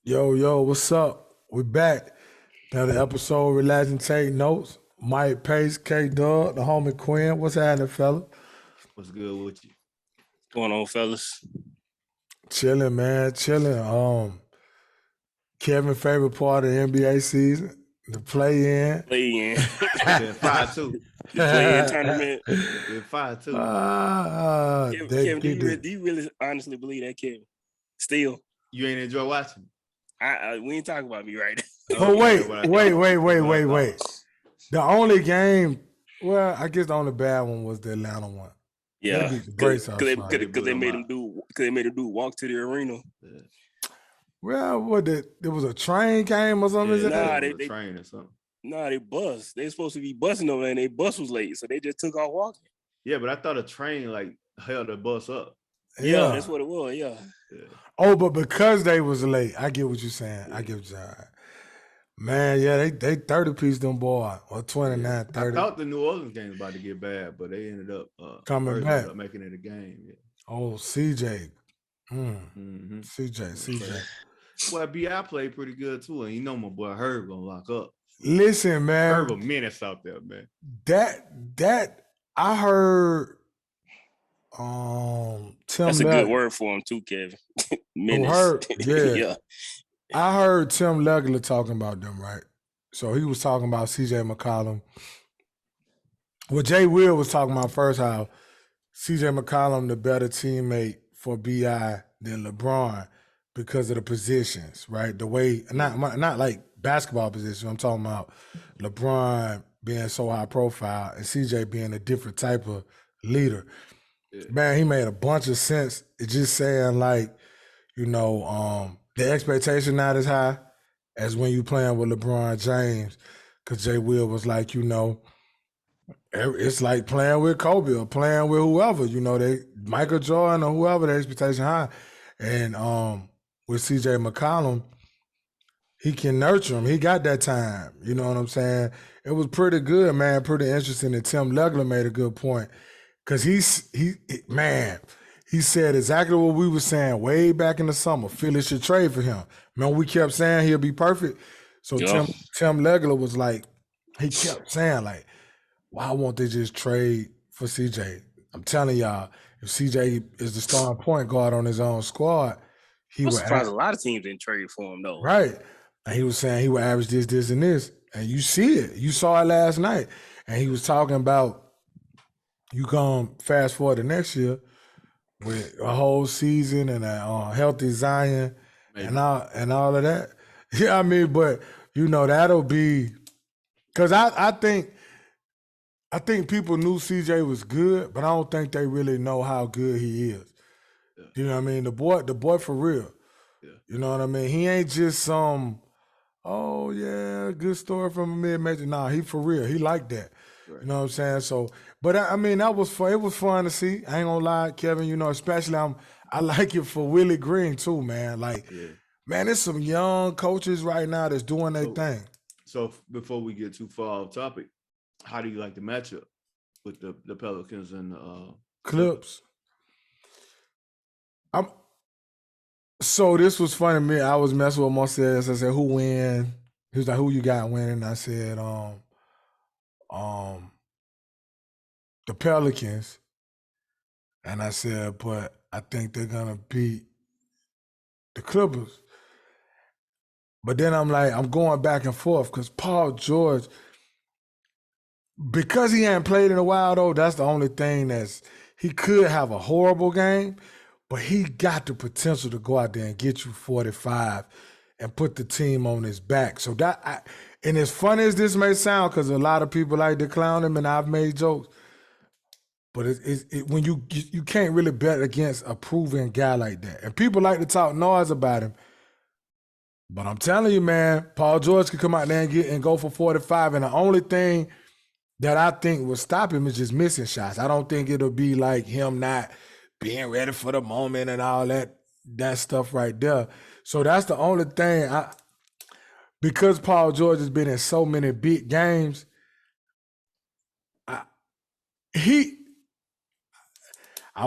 Yo, what's up? We back. Another episode, Relax and Take Notes. Mike Pace, K Dub, the homie Quinn. What's happening, fella? What's good with you? Going on, fellas? Chilling, man, chilling. Kevin's favorite part of the NBA season, the play-in. Play-in. Been 5-2. The play-in tournament. Been 5-2. Kevin, do you really honestly believe that, Kevin? Still, You ain't enjoy watching? we ain't talking about me right now. Oh, wait. The only game, well, I guess the only bad one was the Atlanta one. Yeah, They beat the brakes off because somebody. they made him do walk to the arena. Yeah. Well, there was a train game or something? Nah, they they train or something. Nah, they bus. They supposed to be busing over, and they bus was late, so they just took off walking. Yeah, but I thought a train like held the bus up. Yeah, that's what it was. Yeah. Oh, but because they was late, I get what you're saying. I get what you're saying. Man, yeah, they 30-piece them boy, or 29, 30. I thought the New Orleans game was about to get bad, but they ended up coming back, making it a game. Yeah. Oh, CJ. CJ. Well, B.I. played pretty good too, and you know my boy Herb gonna lock up. Listen, man. Herb a menace out there, man. That I heard Tim That's a good word for him too, Kevin. Menace. Herb, yeah. I heard Tim Legler talking about them, right? So he was talking about CJ McCollum. Well, Jay Will was talking about first how CJ McCollum the better teammate for BI than LeBron because of the positions, right? The way not like basketball position. I'm talking about LeBron being so high profile and CJ being a different type of leader. Yeah. Man, he made a bunch of sense. It's just saying like, the expectation not as high as when you playing with LeBron James, because Jay Will was like, it's like playing with Kobe or playing with whoever, Michael Jordan or whoever, the expectation high. And with CJ McCollum, he can nurture him. He got that time. You know what I'm saying? It was pretty good, man, pretty interesting. And Tim Legler made a good point because he said exactly what we were saying way back in the summer. Philly should trade for him. Man, we kept saying he'll be perfect. So Tim Legler was like, he kept saying like, why won't they just trade for CJ? I'm telling y'all, if CJ is the starting point guard on his own squad, he would. Surprised a lot of teams didn't trade for him though. Right. And he was saying he would average this, and this. And you see it. You saw it last night. And he was talking about you come fast forward to next year with a whole season and a healthy Zion and all of that. Yeah, I mean, but that'll be because I think people knew CJ was good, but I don't think they really know how good he is. Yeah. You know what I mean? The boy for real. Yeah. You know what I mean? He ain't just some, oh yeah, good story from a mid-major. Nah, he for real. He like that. Right. You know what I'm saying? So, but I mean, that was fun. It was fun to see. I ain't gonna lie, Kevin. Especially I like it for Willie Green too, man. Like, man, there's some young coaches right now that's doing their thing. So before we get too far off topic, how do you like the matchup with the Pelicans and the Clips? So this was funny to me. I was messing with Marcellus. I said, "Who win?" He was like, "Who you got winning?" I said, the Pelicans. And I said, but I think they're gonna beat the Clippers. But then I'm like, I'm going back and forth because Paul George, because he hadn't played in a while though, that's the only thing he could have a horrible game, but he got the potential to go out there and get you 45 and put the team on his back. So and as funny as this may sound, because a lot of people like to clown him and I've made jokes, but when you can't really bet against a proven guy like that. And people like to talk noise about him. But I'm telling you, man, Paul George could come out there and go for 45. And the only thing that I think will stop him is just missing shots. I don't think it'll be like him not being ready for the moment and all that stuff right there. So that's the only thing. Because Paul George has been in so many big games, I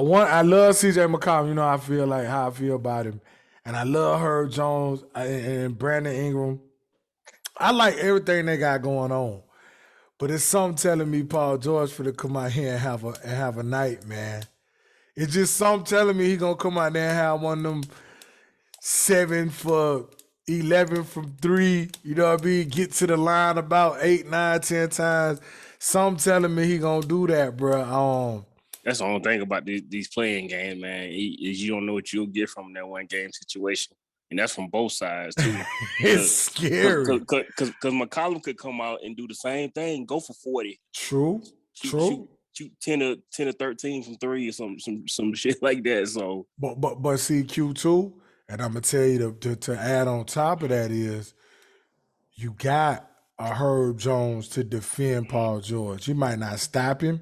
love CJ McCollum. I feel like how I feel about him. and I love Herb Jones and Brandon Ingram. I like everything they got going on. But it's something telling me Paul George for to come out here and have a night, man. It's just something telling me he gonna come out there and have one of them 7 for 11 from 3. You know what I mean? Get to the line about 8, 9, 10 times. Something telling me he gonna do that, bro. That's the only thing about these playing games, man. Is you don't know what you'll get from that one game situation, and that's from both sides too. It's scary because McCollum could come out and do the same thing, go for 40. True. Shoot 10 or 13 from 3 or some shit like that. So, but see Q2, and I'm gonna tell you to add on top of that is you got a Herb Jones to defend Paul George. He might not stop him,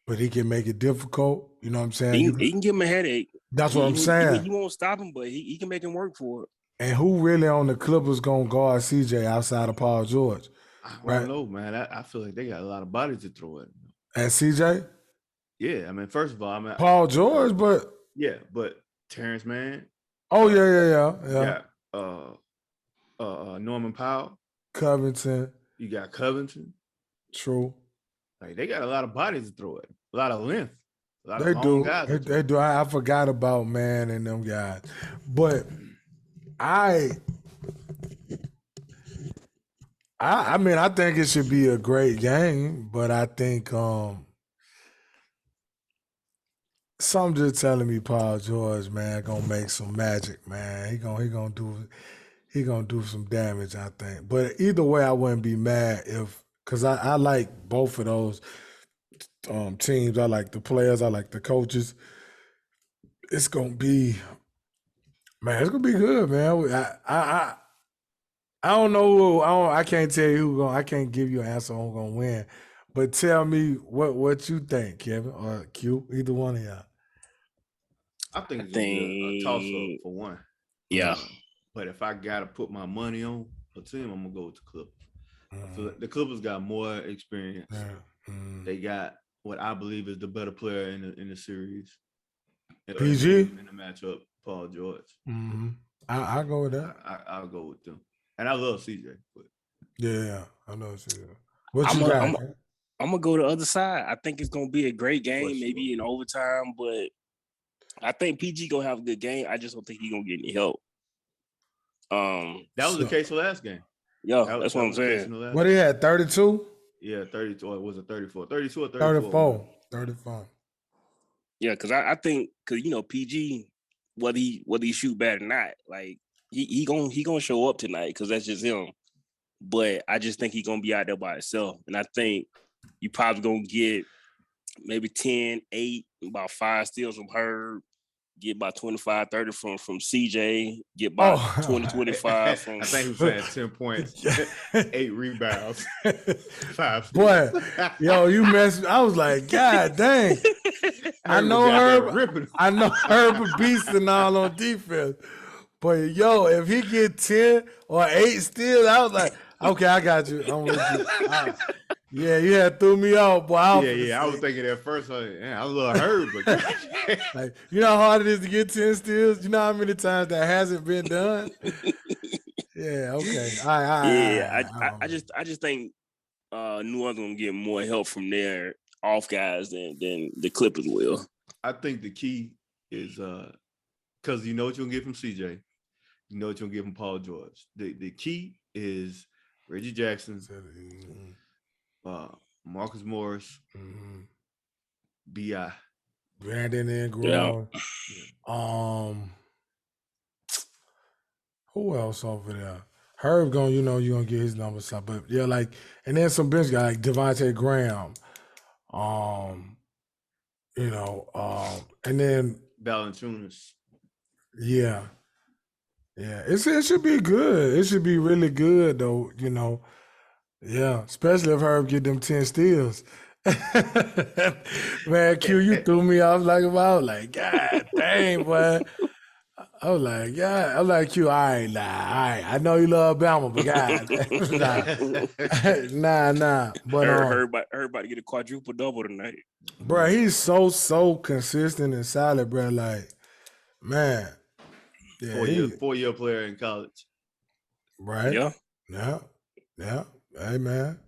but he can make it difficult. You know what I'm saying? He can give him a headache. That's what I'm saying. He won't stop him, but he can make him work for it. And who really on the Clippers gonna guard CJ outside of Paul George? I don't know, man. I feel like they got a lot of bodies to throw at him. At CJ? Yeah, I mean, first of all, Paul George, but Terrence Mann. Oh yeah. Norman Powell, Covington. You got Covington. True. Like they got a lot of bodies to throw at him. A lot of length. They do. They do. I forgot about Mann and them guys, but I mean, I think it should be a great game, but I think something just telling me Paul George, man, gonna make some magic, man. He gonna do some damage, I think. But either way, I wouldn't be mad because I like both of those teams. I like the players. I like the coaches. It's gonna be, man. It's gonna be good, man. I don't know. I can't tell you who going. I can't give you an answer on who's gonna win. But tell me what you think, Kevin or Q. Either one of y'all. I think it's gonna be a toss up for one. Yeah. But if I gotta put my money on a team, I'm gonna go with the Clippers. So the Clippers got more experience. They got what I believe is the better player in the series. PG in the matchup, Paul George. I'll go with that. I'll go with them. And I love CJ. But. Yeah, I love CJ. What you got? I'm gonna go the other side. I think it's gonna be a great game, maybe in overtime, but I think PG gonna have a good game. I just don't think he's gonna get any help. That was the case for last game. Yeah, that's what I'm saying. What he had, 32? Yeah, 32. Or was it 34? 32 or 34? 34. Yeah, because I think PG, whether he shoot bad or not, like he gonna show up tonight because that's just him. But I just think he's gonna be out there by himself, and I think you probably gonna get maybe 10, 8, about 5 steals from Herb. Get about 25, 30 from CJ. Get about 20, 25 from. I think he was saying 10 points, 8 rebounds, 5. Boy, yo, you messed. I was like, God dang. I know Herb a beast and all on defense. But yo, if he get 10 or 8 steals, I was like, okay, I got you. I'm with you. Yeah, you had threw me off, boy. I was thinking at first, I love Herb, but like, you know how hard it is to get 10 steals? You know how many times that hasn't been done? Yeah, okay. I just think New Orleans gonna get more help from their off guys than the Clippers will. I think the key is because you know what you're gonna get from CJ, you know what you're gonna get from Paul George. The key is Reggie Jackson. Marcus Morris, B.I. Brandon Ingram. Yeah. Who else over there? Herb you're gonna get his numbers up. But yeah, like, and then some bench guy like Devontae Graham. And then Valanciunas. Yeah. Yeah. It should be good. It should be really good though, Yeah, especially if Herb get them 10 steals. Man, Q, you threw me off like about God dang, boy. I was like, yeah. I'm like, Q, all right. I know you love Bama, but God. nah. But Herb about to get a quadruple double tonight. Bro, he's so consistent and solid, bro. Like, man. Yeah, 4-year player in college. Right. Yeah. Yeah. Hey man.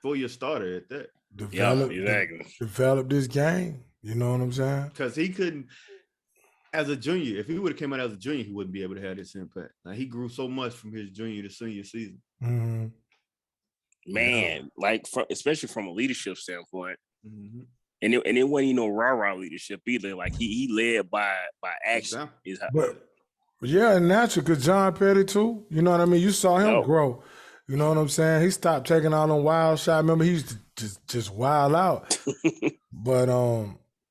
4-year starter at that. Exactly. Develop this game. You know what I'm saying? Because he couldn't, as a junior, if he would have came out as a junior, he wouldn't be able to have this impact. Now, he grew so much from his junior to senior season. Mm-hmm. Man, like especially from a leadership standpoint. Mm-hmm. And it wasn't rah-rah leadership either. Like he led by action. But yeah, natural, because John Petty too. You know what I mean? You saw him grow. You know what I'm saying? He stopped taking all them wild shots. Remember, he used to just wild out. But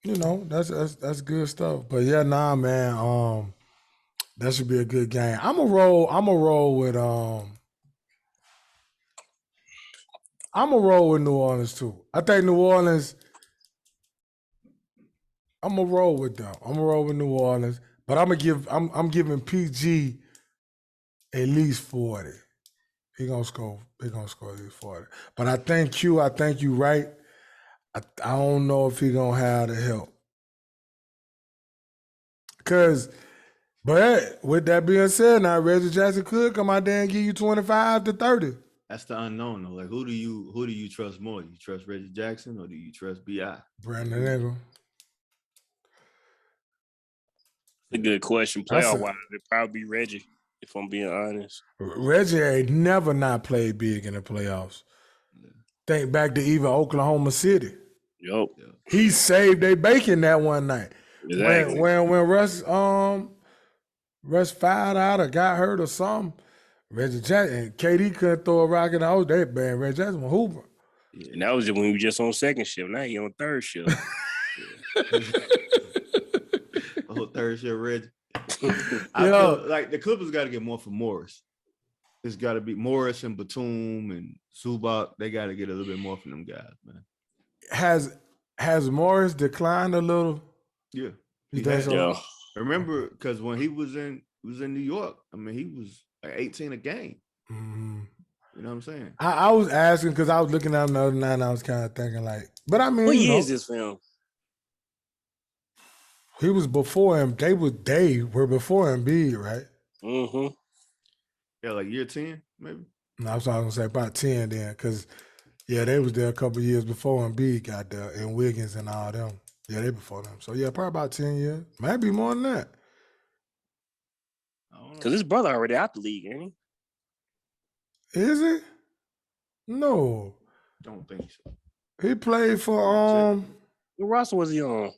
that's good stuff. But yeah, nah, man. That should be a good game. I'm a roll with New Orleans too. I think New Orleans. I'm gonna roll with them. I'm gonna roll with New Orleans, but I'm giving PG at least 40. He gonna score at least 40. But I think you right. I don't know if he gonna have the help. But with that being said, now Reggie Jackson could come out there and give you 25 to 30. That's the unknown though. Like who do you trust more? Do you trust Reggie Jackson or do you trust B.I.? Brandon Ingram. A good question. Playoff wise, it'd probably be Reggie, if I'm being honest. Reggie ain't never not played big in the playoffs. Yeah. Think back to even Oklahoma City. Yup. He saved their bacon that one night. Exactly. When Russ fouled out or got hurt or something, Reggie Jackson, KD couldn't throw a rock in the house. That man, Reggie Jackson was hooper. Yeah. And that was when he was just on second shift. Now he on third shift. Third shift Reggie. I feel like the Clippers got to get more from Morris. It's got to be Morris and Batum and Zubac. They got to get a little bit more from them guys, man. Has Morris declined a little? Yeah. You think so? Yeah. Remember, because when he was in New York, I mean, he was like 18 a game. Mm-hmm. You know what I'm saying? I was asking because I was looking at him the other night and I was kind of thinking like, but I mean, what year is this film? He was before him. They were before Embiid, right? Mm-hmm. Yeah, like year 10, maybe. No, I was gonna say about 10 then, because they was there a couple of years before Embiid got there, and Wiggins and all them. Yeah, they before them. So yeah, probably about 10 years. Maybe more than that. Because his brother already out the league, ain't he? Is he? No. Don't think so. He played for what roster was he on?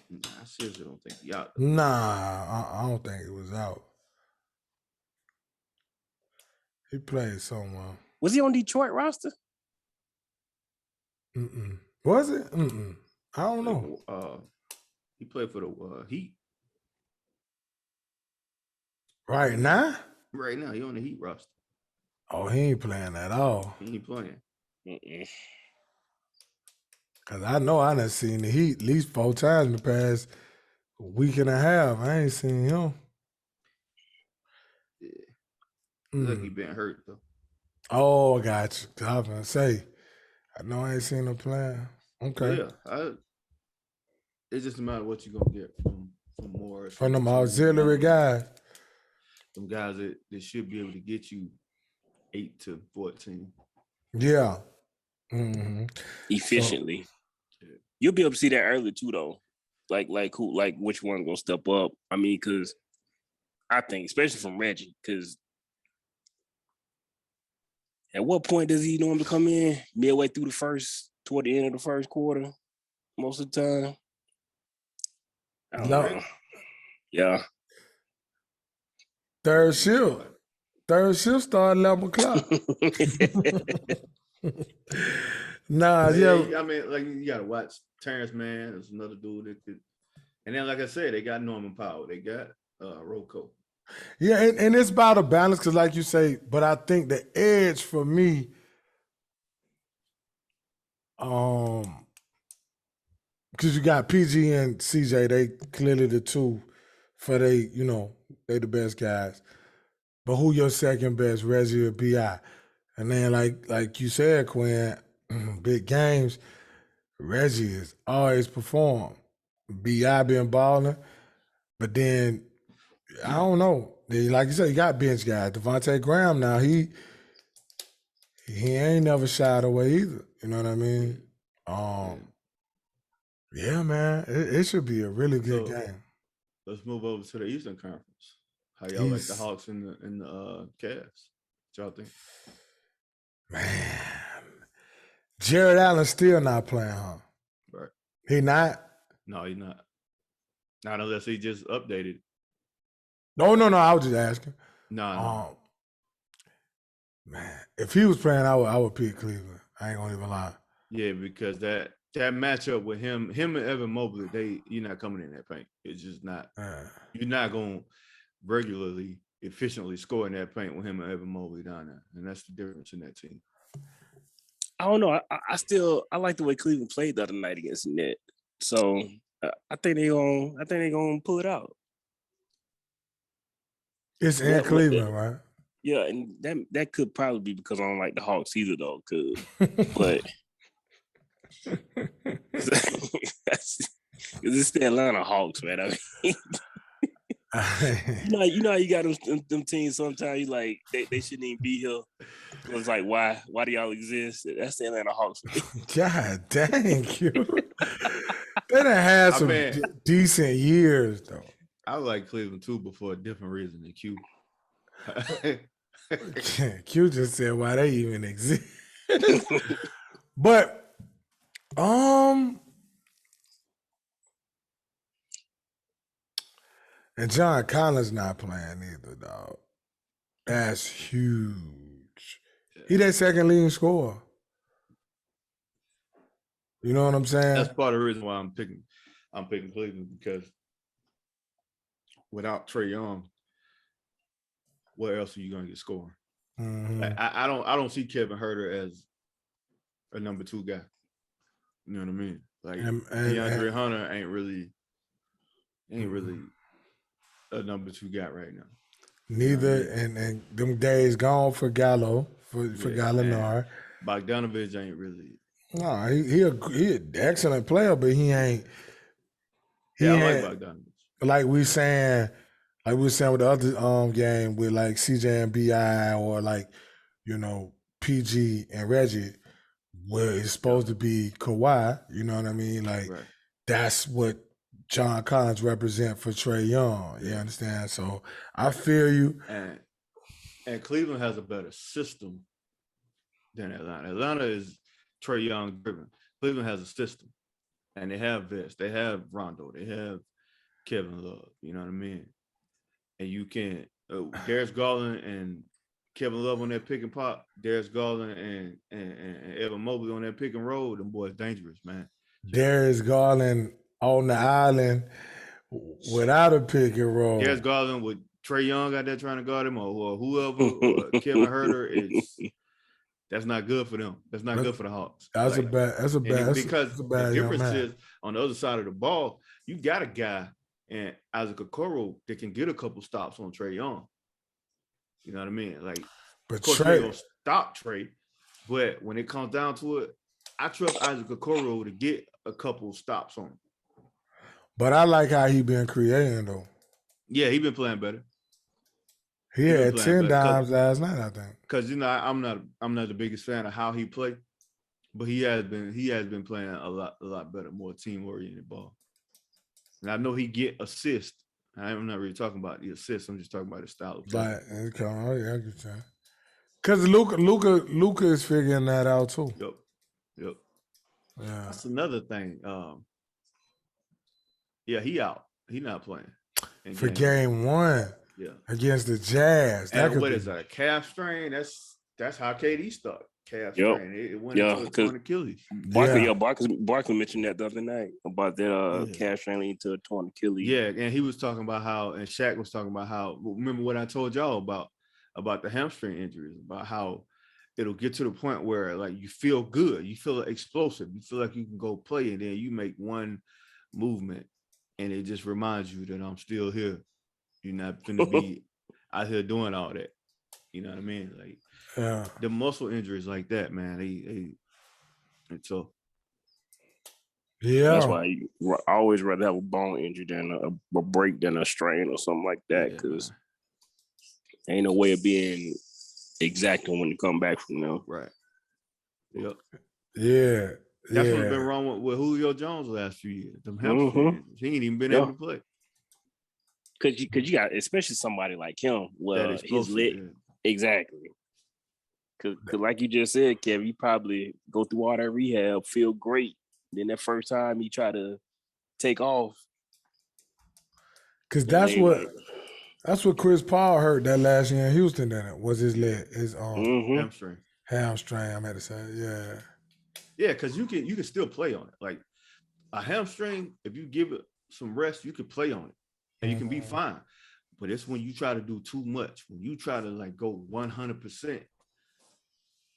Nah, I seriously don't think he out. Nah, I don't think he was out. He played somewhere. Was he on Detroit roster? Was it? I don't know. He played for the Heat. Right now? Right now, he on the Heat roster. Oh, he ain't playing at all. He ain't playing. Because I know I done seen the Heat at least 4 times in the past week and a half. I ain't seen him. Yeah. Look, he been hurt, though. Oh, I got you. I was going to say, I know I ain't seen him playing. Okay. Yeah. It's just a matter of what you're going to get from Morris. From them auxiliary guys. Some guys that should be able to get you 8 to 14. Yeah. Efficiently. So, you'll be able to see that early too, though. Like which one gonna step up? I mean, because I think, especially from Reggie, because at what point does he normally come in? Midway through toward the end of the first quarter, most of the time. I don't know. Yeah. Third shift start 11 o'clock. Nah, I mean, like you gotta watch Terrence Mann. There's another dude that could, and then like I said, they got Norman Powell. They got Rocco. Yeah, and it's about a balance because, like you say, but I think the edge for me, because you got PG and CJ, they clearly the two for they the best guys. But who your second best, Reggie or B.I.? And then like you said, Quinn, big games, Reggie has always performed. B.I. been balling. But then I don't know. Like you said, you got bench guys. Devontae Graham now, he ain't never shied away either. You know what I mean? Yeah, man. It should be a really good game. Let's move over to the Eastern Conference. How y'all like the Hawks and the Cavs? What y'all think? Man. Jared Allen still not playing, huh? Right. He not? No, he's not. Not unless he just updated. No. I was just asking. No. Man, if he was playing, I would pick Cleveland. I ain't gonna even lie. Yeah, because that matchup with him and Evan Mobley, you're not coming in that paint. It's just not. You're not going to regularly, efficiently score in that paint with him and Evan Mobley down there, and that's the difference in that team. I don't know. I like the way Cleveland played the other night against the Net. So I think they're gonna pull it out. It's in Cleveland, right? Yeah, and that could probably be because I don't like the Hawks either, though. But it's the Atlanta Hawks, man. I mean, you know how you got them teams sometimes you like they shouldn't even be here. It's like why do y'all exist? That's the Atlanta Hawks. God dang you. They done had some decent years though. I like Cleveland too, but for a different reason than Q. Q just said why they even exist. But and John Collins not playing either, dog. That's huge. He their second leading scorer. You know what I'm saying? That's part of the reason why I'm picking Cleveland, because without Trae Young, where else are you gonna get scoring? Mm-hmm. Like, I don't see Kevin Huerter as a number 2 guy. You know what I mean? Like DeAndre Hunter ain't really a number 2 guy right now. Neither, and them days gone for Gallo, for Gallinari. Bogdanovich ain't really. No, he an excellent player, but he ain't. I like Bogdanovich. Like we were saying with the other game with like CJ and BI, or like, you know, PG and Reggie, where it's supposed to be Kawhi. You know what I mean? Like that's what John Collins represent for Trae Young. You understand? So I feel you. And Cleveland has a better system than Atlanta. Atlanta is Trae Young driven. Cleveland has a system, and they have vets. They have Rondo. They have Kevin Love. You know what I mean? And you can Darius Garland and Kevin Love on that pick and pop. Darius Garland and Evan Mobley on that pick and roll. Them boys dangerous, man. Darius Garland on the island without a pick and roll. Darius Garland with Trae Young out there trying to guard him, or whoever, or Kevin Huerter that's not good for them. That's not good for the Hawks. That's a bad. Because the difference is on the other side of the ball, you got a guy and Isaac Okoro that can get a couple stops on Trae Young. You know what I mean? Like, but of course, Trae will stop Trae, but when it comes down to it, I trust Isaac Okoro to get a couple stops on him. But I like how he been creating though. Yeah, he been playing better. He had 10 dimes last night, I think. Because I'm not the biggest fan of how he played, but he has been playing a lot better, more team oriented ball. And I know he get assists. I'm not really talking about the assists. I'm just talking about the style of play. I get that. Because Luka is figuring that out too. Yep. Yeah. That's another thing. He out. He not playing for game 1. Yeah, against the Jazz. And what is that? A calf strain? That's how KD started. Calf strain. It went into a torn Achilles. Barkley mentioned that the other night about that calf strain leading to a torn Achilles. Yeah, and he was talking about how, and Shaq was talking about how. Remember what I told y'all about the hamstring injuries, about how it'll get to the point where like you feel good, you feel explosive, you feel like you can go play, and then you make one movement, and it just reminds you that I'm still here. You're not going to be out here doing all that. You know what I mean? Like, the muscle injuries like that, man, it's tough. Yeah. That's why I always rather have a bone injury than a break than a strain or something like that. Because ain't no way of being exacting when you come back from them. Right. Yep. Yeah. That's what's been wrong with Julio Jones the last few years. Them hamstrings. He ain't even been able to play. Cause you got, especially somebody like him, well, his leg, exactly. Cause like you just said, Kevin, you probably go through all that rehab, feel great. Then that first time you try to take off. Cause that's what Chris Paul hurt that last year in Houston. Then it was his leg, his hamstring. Hamstring. I'm to say, yeah, because you can still play on it. Like a hamstring, if you give it some rest, you can play on it and you can be fine. But it's when you try to do too much, when you try to like go 100%.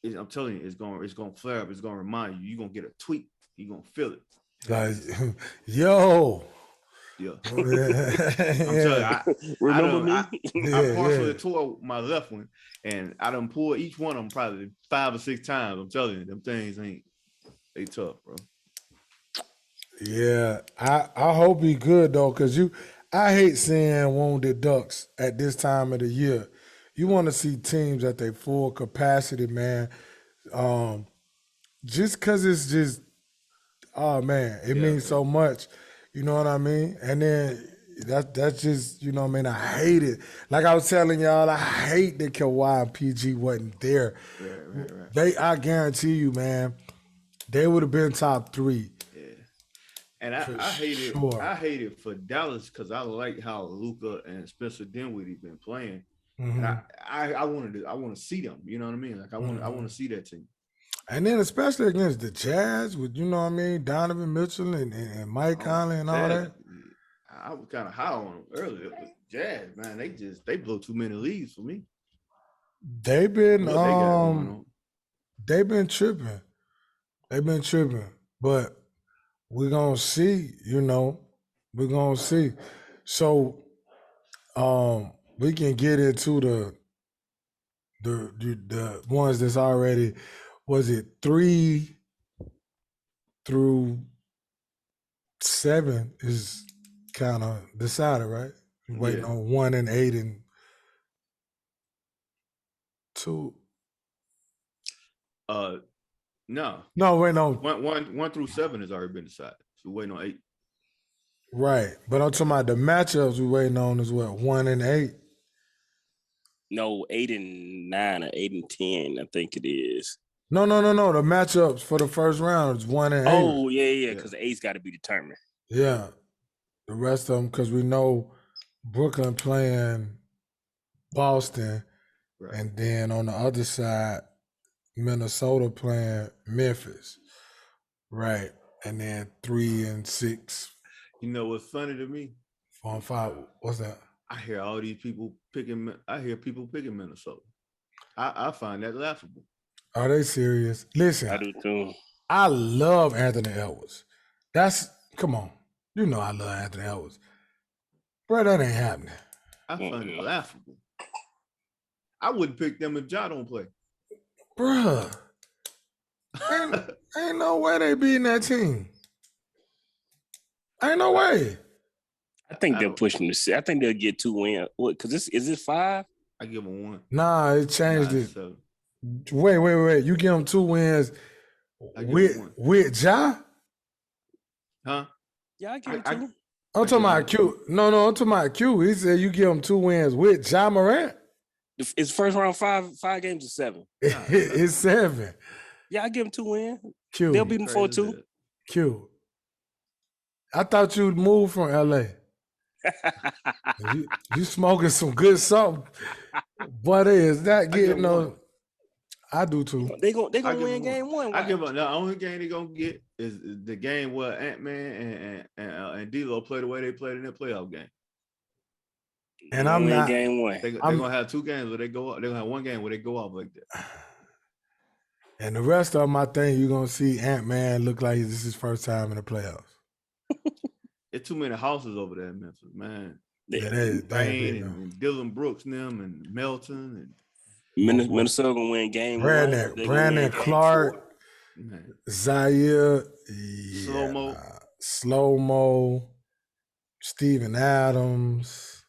I'm telling you, it's gonna flare up. It's gonna remind you. You're gonna get a tweak. You're gonna feel it. Like, yo. Yeah. I'm telling you, remember me? I partially tore my left one, and I done pulled each one of them probably 5 or 6 times. I'm telling you, them things they tough, bro. Yeah, I hope he good though, cause I hate seeing wounded ducks at this time of the year. You want to see teams at their full capacity, man. Just cause it's just, oh man, it means so much. You know what I mean? And then that's just, you know what I mean? I hate it. Like I was telling y'all, I hate that Kawhi and PG wasn't there. Right. I guarantee you, man, they would have been top 3. Yeah. And I hate it. I hate it for Dallas because I like how Luka and Spencer Dinwiddie been playing. And I want to see them. You know what I mean? Like I want to see that team. And then especially against the Jazz with, you know what I mean, Donovan Mitchell and Mike Conley and all that. I was kind of high on them earlier, but Jazz, man, they blow too many leads for me. They've been tripping. They've been tripping. But we're gonna see, you know. We're gonna see. So we can get into the ones that's already, was it 3 through 7 is kind of decided, right? We're waiting on 1 and 8 and 2. No, wait, no. 1 through 7 has already been decided. So we're waiting on 8. Right, but I'm talking about the matchups we're waiting on as well. 1 and 8. No, 8 and 9 or 8 and 10, I think it is. No. The matchups for the first round is 1 and 8. Oh, yeah, because the 8's got to be determined. Yeah. The rest of them, because we know Brooklyn playing Boston, and then on the other side, Minnesota playing Memphis. Right. And then 3 and 6. You know what's funny to me? 4 and 5. What's that? I hear all these people picking Minnesota. I find that laughable. Are they serious? Listen, I do too. I love Anthony Edwards. Come on. You know I love Anthony Edwards. Bro, that ain't happening. I find it laughable. I wouldn't pick them if Ja don't play. Bruh. Ain't no way they beating that team. Ain't no way. I think they'll push them to 6. I think they'll get 2 wins. What? Because is it 5? I give them 1. Nah, it changed it. So. Wait. You give them 2 wins with Ja? Huh? Yeah, I give him 2. I'm talking about Q. No, I'm talking about Q. He said you give him 2 wins with Ja Morant. It's first round 5 games or 7. It's 7. Yeah, I give him 2 wins. Q. They'll beat them 4-2. Q. I thought you'd move from LA. you smoking some good something. But is that getting no? I do too. They gonna win game 1. I give up. The only game they gonna get is the game where Ant-Man and D-Lo play the way they played in their playoff game. And I'm not game 1. They're gonna have 2 games where they go. They're gonna have 1 game where they go off like that. And the rest of them, I think you're gonna see Ant-Man look like this is his first time in the playoffs. It's too many houses over there in Memphis, man. Yeah, and Dylan Brooks and them and Melton and Minnesota gonna win game 1. Brandon Clark. Man. Zaire, Slow-mo. Slow-mo, Steven Adams.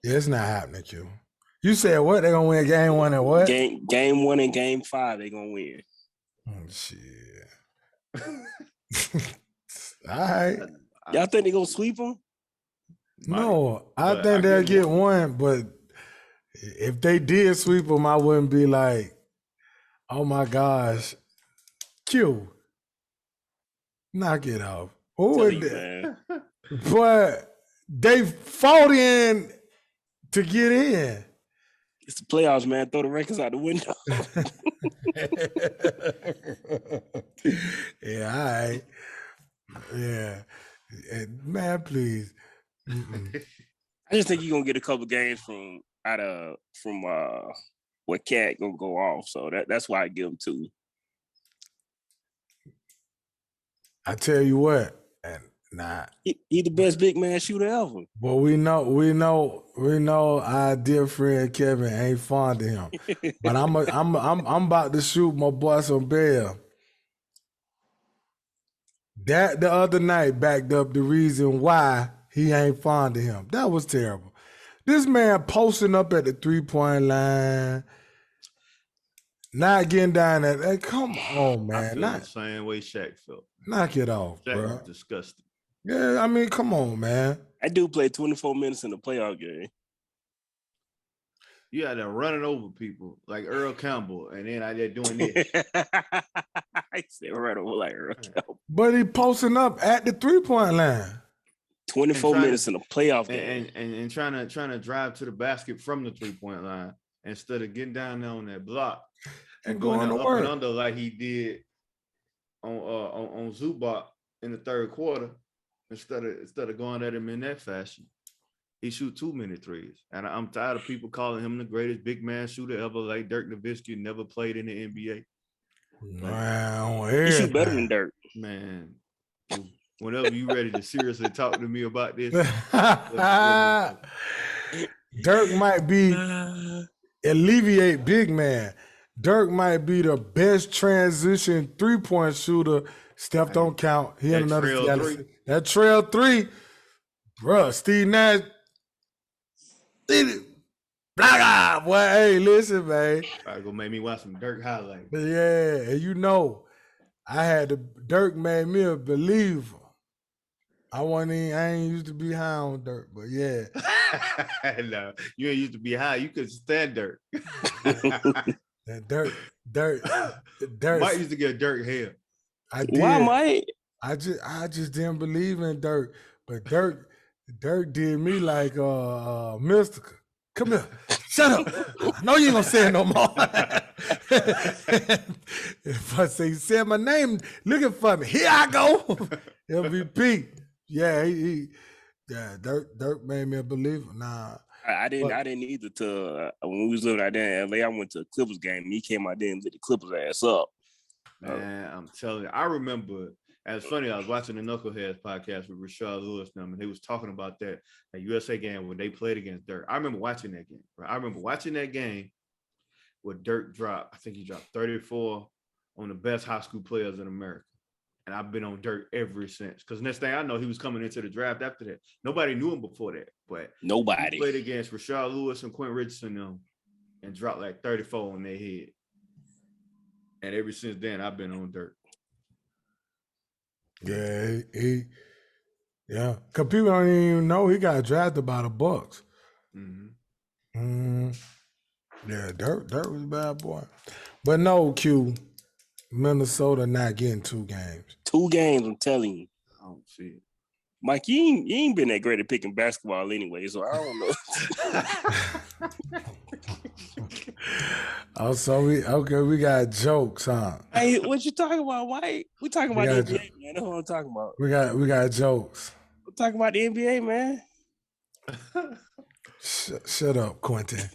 Yeah, it's not happening, Q. You said what? They're gonna win game 1 and what? Game 1 and game 5, they're gonna win. Shit. All right. Y'all think they're gonna sweep them? No, I think they'll get one, but if they did sweep them, I wouldn't be like, oh my gosh, Q. Knock it off. Who would that? But they fought in to get in. It's the playoffs, man. Throw the records out the window. Yeah, all right. Yeah. Man, please. I just think you're gonna get a couple games from where Cat gonna go off. So that's why I give him 2. I tell you what, and he the best big man shooter ever. But we know our dear friend Kevin ain't fond of him. But I'm about to shoot my boy some bail. That the other night backed up the reason why he ain't fond of him. That was terrible. This man posting up at the 3-point line, not getting down at. Hey, come on, man. I feel the same way Shaq felt. Knock it off, Shaq bro. was disgusting. Yeah, I mean, come on, man. I do play 24 minutes in the playoff game. You had to running over people like Earl Campbell, and then I did doing this. I said right over like Earl Campbell. But he posting up at the 3-point line. 24 minutes in a playoff game. And trying to drive to the basket from the 3-point line instead of getting down there on that block and going to up work and under like he did on Zubac in the third quarter instead of going at him in that fashion. He shoot too many threes. And I'm tired of people calling him the greatest big man shooter ever, like Dirk Nowitzki never played in the NBA. Wow, he shoot better than Dirk. Man, whenever you ready to seriously talk to me about this. Dirk might be alleviate big man. Dirk might be the best transition 3-point shooter. Steph don't count. He had another three. That trail 3, bruh. Steve Nash. Blah, boy, hey, listen, man. Probably gonna make me watch some Dirk highlights. Yeah, and you know, Dirk made me a believer. I ain't used to be high on Dirk, but yeah. No, you ain't used to be high. You could stand Dirk. Dirk. Mike used to get Dirk hair. I did. Why, Mike? I just didn't believe in Dirk, but Dirk did me like Mystica. Come here, shut up. I know you ain't gonna say it no more. If I say said my name, looking for me. Here I go. MVP. Yeah, Dirk made me a believer. Nah. I didn't either till when we was living out there in LA. I went to a Clippers game and he came out there and lit the Clippers ass up. Man, I'm telling you, I remember. And it's funny, I was watching the Knuckleheads podcast with Rashard Lewis and they was talking about that USA game when they played against Dirk. I remember watching that game. Right? I remember watching that game where Dirk dropped. I think he dropped 34 on the best high school players in America. And I've been on Dirk ever since. Because next thing I know, he was coming into the draft after that. Nobody knew him before that. But nobody he played against Rashard Lewis and Quentin Richardson and dropped like 34 on their head. And ever since then, I've been on Dirk. Yeah, yeah. Cause people don't even know he got drafted by the Bucks. Yeah, Dirk was a bad boy. But no, Q, Minnesota not getting 2 games. 2 games, I'm telling you. I don't see it. Mike, you ain't been that great at picking basketball anyway, so I don't know. Oh, so we got jokes, huh? Hey, what you talking about, Mike? We talking about the NBA, man. That's what I'm talking about. We got jokes. We're talking about the NBA, man. Shut up, Quentin.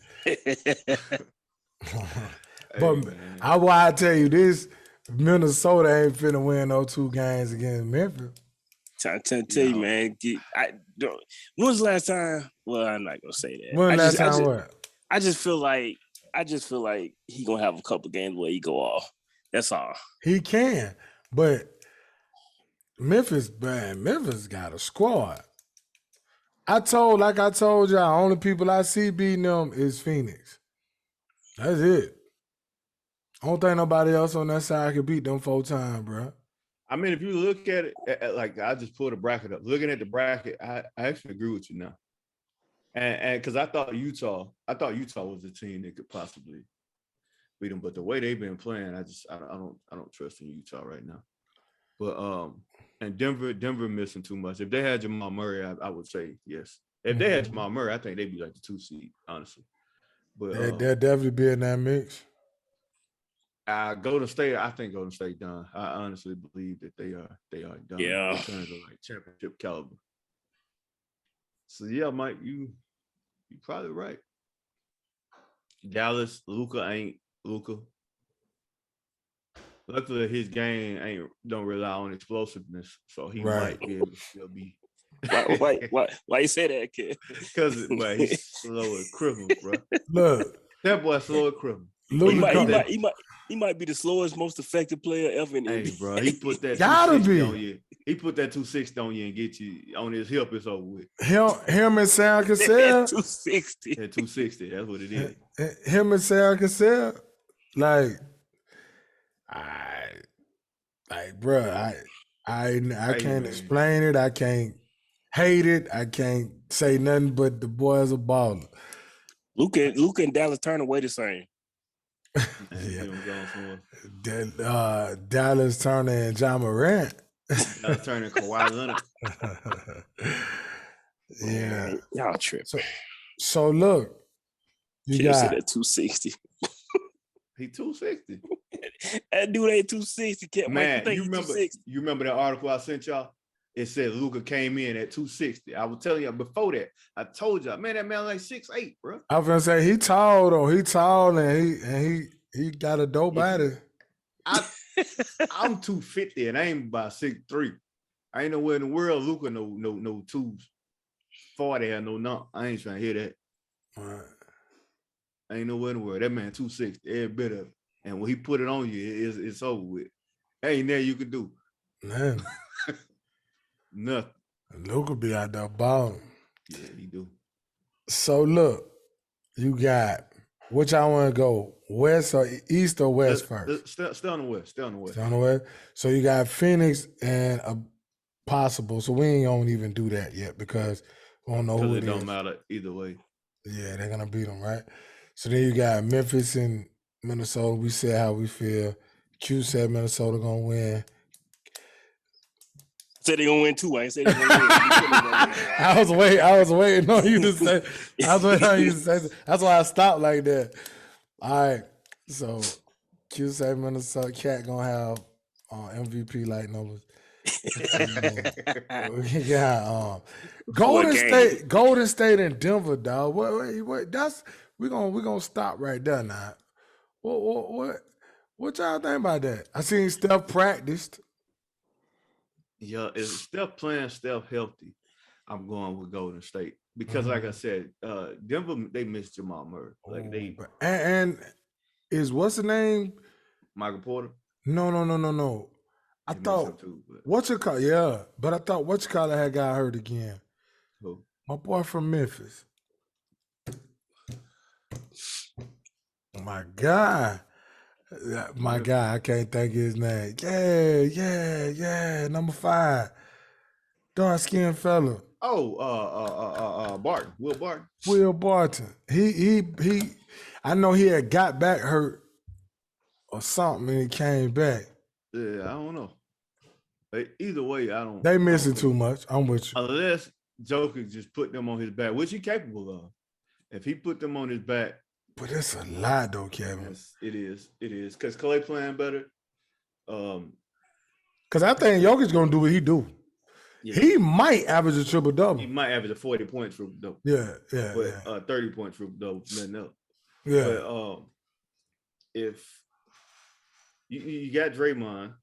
But I tell you this, Minnesota ain't finna win no 2 games against Memphis. Trying to tell you, man. When was the last time? Well, I'm not gonna say that. When last time what? I just feel like he gonna have a couple games where he go off. That's all. He can, but Memphis got a squad. Like I told y'all, only people I see beating them is Phoenix. That's it. I don't think nobody else on that side can beat them 4 times, bro. I mean, if you look at it, like I just pulled a bracket up. Looking at the bracket, I actually agree with you now. And because I thought Utah was the team that could possibly beat them, but the way they've been playing, I don't trust in Utah right now. But and Denver missing too much. If they had Jamal Murray, I would say yes. If they had Jamal Murray, I think they'd be like the 2 seed, honestly. But they'll definitely be in that mix. Golden State, I think Golden State done. I honestly believe that they are done. Yeah. In terms of like championship caliber. So yeah, Mike, you're probably right. Dallas, Luka ain't Luka. Luckily, his game don't rely on explosiveness, so he might be able to still be. Why you say that, kid? Because he's slow as cripple, bro. Look, that boy slow as cripple. He might be the slowest, most effective player ever in the Hey, NBA. bro, he put that Gotta 260 be. on you. He put that 260 on you and get you on his hip. It's over with. Him and Sam Cassell. 260. Yeah, 260. That's what it is. Him and Sam Cassell, like, bro, I can't explain it. I can't hate it. I can't say nothing but the boy's a baller. Luka and Dallas Turner way the same. Yeah. Dallas Turner and John Morant. Dallas Turner and Kawhi Leonard. Yeah. Y'all trip. So look, you Kid got said at 260. He 260. That dude ain't 260. Man, you remember that article I sent y'all? It said Luka came in at 260. I was telling you before that. I told y'all, man, that man like 6'8", bro. I was gonna say he tall though. He tall and he got a dope body. I'm 250 and I ain't about 6'3". I ain't nowhere in the world Luka no 240 or no nump. I ain't trying to hear that. Right. I ain't nowhere in the world. That man 260, every bit of it. And when he put it on you, it's over with. Ain't there you can do. Man. Nothing. Luka be out there balling. Yeah, he do. So look, you got which I want to go, west or east or west first? Stay on the west. Stay on the west. Stay on the west. So you got Phoenix and a possible. So we ain't gonna even do that yet because we don't know who it is. It don't matter either way. Yeah, they're gonna beat them, right? So then you got Memphis and Minnesota. We said how we feel. Q said Minnesota gonna win. Said they gonna win too. I ain't said they gonna win. I was waiting on you to say. That's why I stopped like that. All right. So Q said Minnesota. Cat gonna have MVP like numbers. We got Golden State and Denver, dog. What? That's we gonna stop right there now. What y'all think about that? I seen Steph practiced. Yeah, if Steph playing, Steph healthy, I'm going with Golden State because, like I said, Denver they missed Jamal Murray. Like they and is what's the name? Michael Porter. No. I thought what's your call? Yeah, but I thought what's your call had got hurt again. Who? My boy from Memphis. My guy. I can't think of his name. Yeah. Number 5. Dark skinned fella. Oh, Barton. Will Barton. Will Barton. He I know he had got back hurt or something and he came back. Yeah, I don't know. Either way, I don't. They missing too much. I'm with you. Unless Joker just put them on his back, which he's capable of. If he put them on his back. But it's a lot though, Kevin. Yes, it is. Because Clay playing better. Because I think Jokic gonna do what he do. Yeah. He might average a triple double. He might average a 40 points triple double. Yeah. 30 points triple double, nothing else. Yeah. But if you got Draymond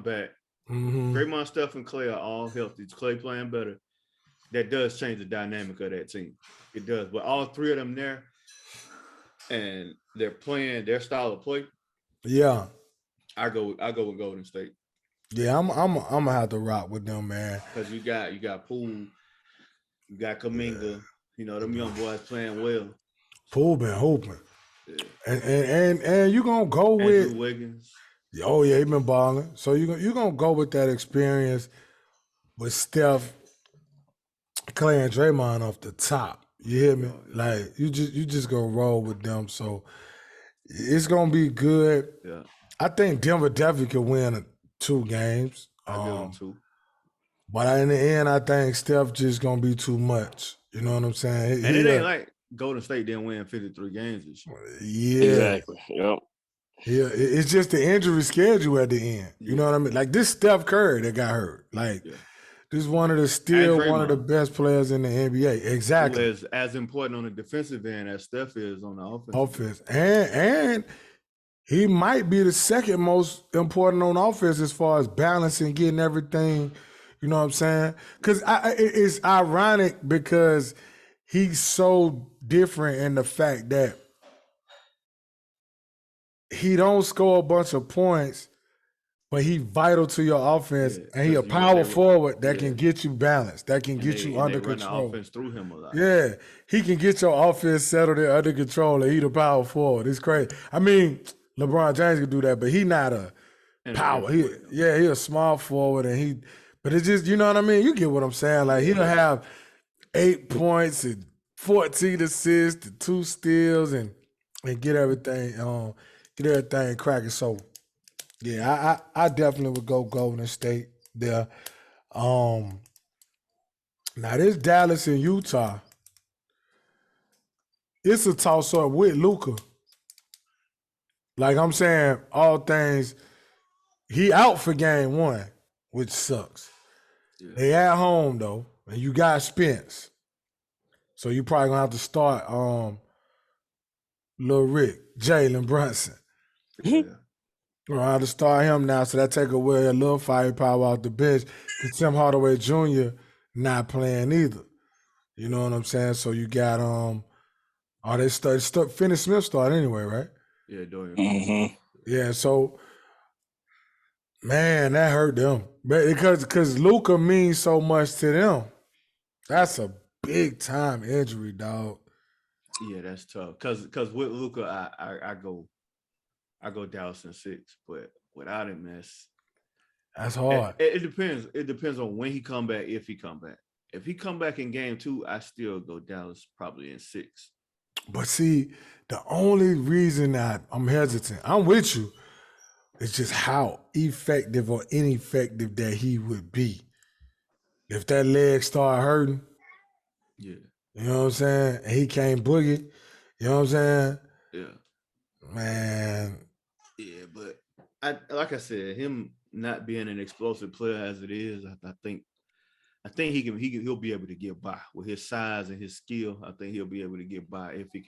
back. Mm-hmm. Draymond, Steph, and Clay are all healthy. Clay playing better. That does change the dynamic of that team. It does. But all 3 of them there, and they're playing their style of play. Yeah. I go with Golden State. Yeah, I'm gonna have to rock with them, man. Because you got Poole, you got Kaminga, them young boys playing well. Poole been hooping. Yeah. And you gonna go with Andrew Wiggins. Oh yeah, he been balling. So you gonna go with that experience with Steph, Clay, and Draymond off the top. You hear me? Like you just gonna roll with them. So it's gonna be good. Yeah. I think Denver definitely could win 2 games. I give them 2. But in the end, I think Steph just gonna be too much. You know what I'm saying? And it ain't like Golden State didn't win 53 games this year. Yeah. Exactly. Yep. Yeah, it's just the injury schedule at the end. You know what I mean? Like this Steph Curry that got hurt. Like this is one of the best players in the NBA. Exactly. Who is as important on the defensive end as Steph is on the offense. And he might be the second most important on offense as far as balancing, getting everything. You know what I'm saying? Because it's ironic because he's so different in the fact that he don't score a bunch of points, but he vital to your offense, and he a power forward that can get you balanced, that can get you under control. Run the offense through him a lot. Yeah, he can get your offense settled and under control, and he the power forward. It's crazy. I mean, LeBron James can do that, but he not a power. He a small forward, but it's just, you know what I mean? You get what I'm saying? Like he'll have 8 points and 14 assists and 2 steals and get everything cracking. So yeah, I definitely would go Golden State there. Now this Dallas and Utah, it's a toss up with Luka. Like I'm saying, all things, he out for game 1, which sucks. Yeah. They at home though, and you got Spence. So you probably gonna have to start Lil Rick, Jalen Brunson. Yeah. We're gonna have to start him now, so that take away a little firepower out the bench. Because Tim Hardaway Jr. not playing either. You know what I'm saying? So you got Finney Smith start anyway, right? Yeah, Dorian. Mm-hmm. Yeah, so man, that hurt them. Because Luka means so much to them. That's a big time injury, dog. Yeah, that's tough. Cause with Luka, I go Dallas in 6, but without him, that's hard. It depends. It depends on when he come back, if he come back. If he come back in game 2, I still go Dallas probably in 6. But see, the only reason that I'm hesitant, I'm with you, is just how effective or ineffective that he would be. If that leg start hurting, yeah. You know what I'm saying? And he can't boogie. You know what I'm saying? Yeah. Man. Yeah, but like I said, him not being an explosive player as it is, I think he'll be able to get by with his size and his skill. I think he'll be able to get by if they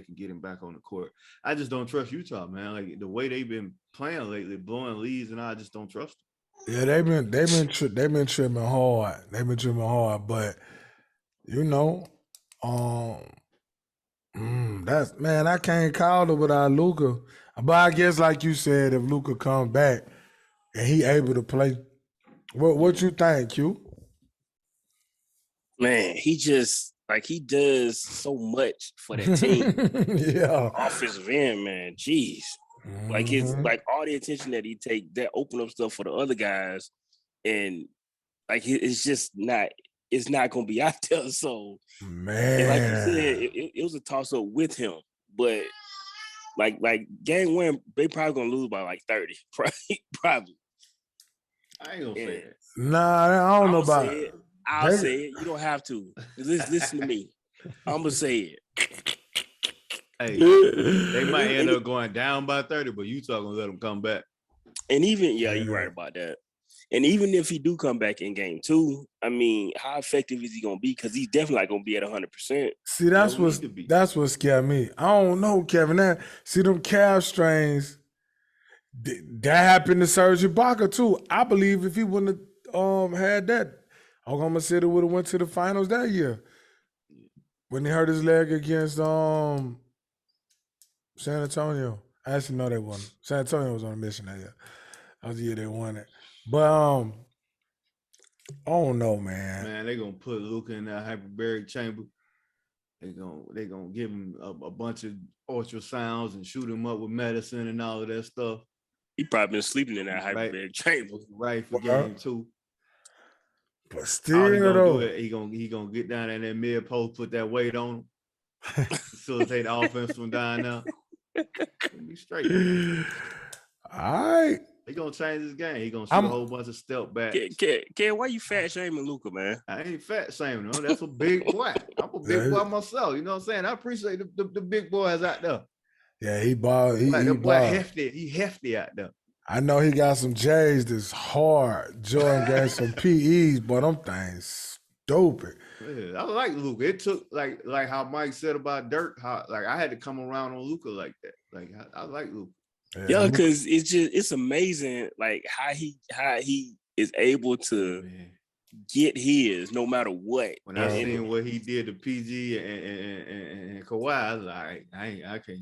can get him back on the court. I just don't trust Utah, man. Like the way they've been playing lately, blowing leads, and I just don't trust them. Yeah, they've been tripping hard. They've been tripping hard, but you know, that's man, I can't call it without Luka. But I guess, like you said, if Luka comes back and he able to play, what you think, Q? Man, he does so much for that team. Yeah, offensive end, man. Jeez, like it's like all the attention that he take that open up stuff for the other guys, and like it's just not. It's not going to be out there. So, man, and like you said, it was a toss up with him. But like game 1, they probably going to lose by like 30. Probably. I ain't gonna say it. Nah, I don't know about it. I'll say it. You don't have to. Listen to me. I'm gonna say it. Hey, they might end up going down by 30, but Utah gonna let them come back. And even you're right about that. And even if he do come back in game 2, I mean, how effective is he gonna be? Because he's definitely not gonna be at 100%. See, that's what scared me. I don't know, Kevin. See them calf strains. That happened to Serge Ibaka too. I believe if he wouldn't have had that, Oklahoma City would have went to the finals that year when he hurt his leg against San Antonio. I actually know they won. San Antonio was on a mission that year. That was the year they won it. But I don't know, man. Man, they gonna put Luka in that hyperbaric chamber. They gonna give him a bunch of ultrasounds and shoot him up with medicine and all of that stuff. He probably been sleeping in that Right. hyperbaric chamber. Right for Well, game 2. But All still, he gonna though, do it, he gonna get down in that mid post, put that weight on him, facilitate the offense from down there. Be straight. all right. He gonna change his game. He gonna shoot I'm- a whole bunch of step back. Ken, why you fat shaming Luka, man? I ain't fat shaming him. That's a big boy. I'm a big boy myself. You know what I'm saying? I appreciate the big boys out there. Yeah, he balled. He Like that boy balled. hefty. He hefty out there. I know he got some J's that's hard. Jordan got some PEs, but them things stupid. Yeah, I like Luka. It took like how Mike said about Dirk. How like I had to come around on Luka like that. Like I like Luka. Yeah, because it's amazing like how he is able to Man. get his no matter what. When I seen what he did to PG and Kawhi, I was like, I can't.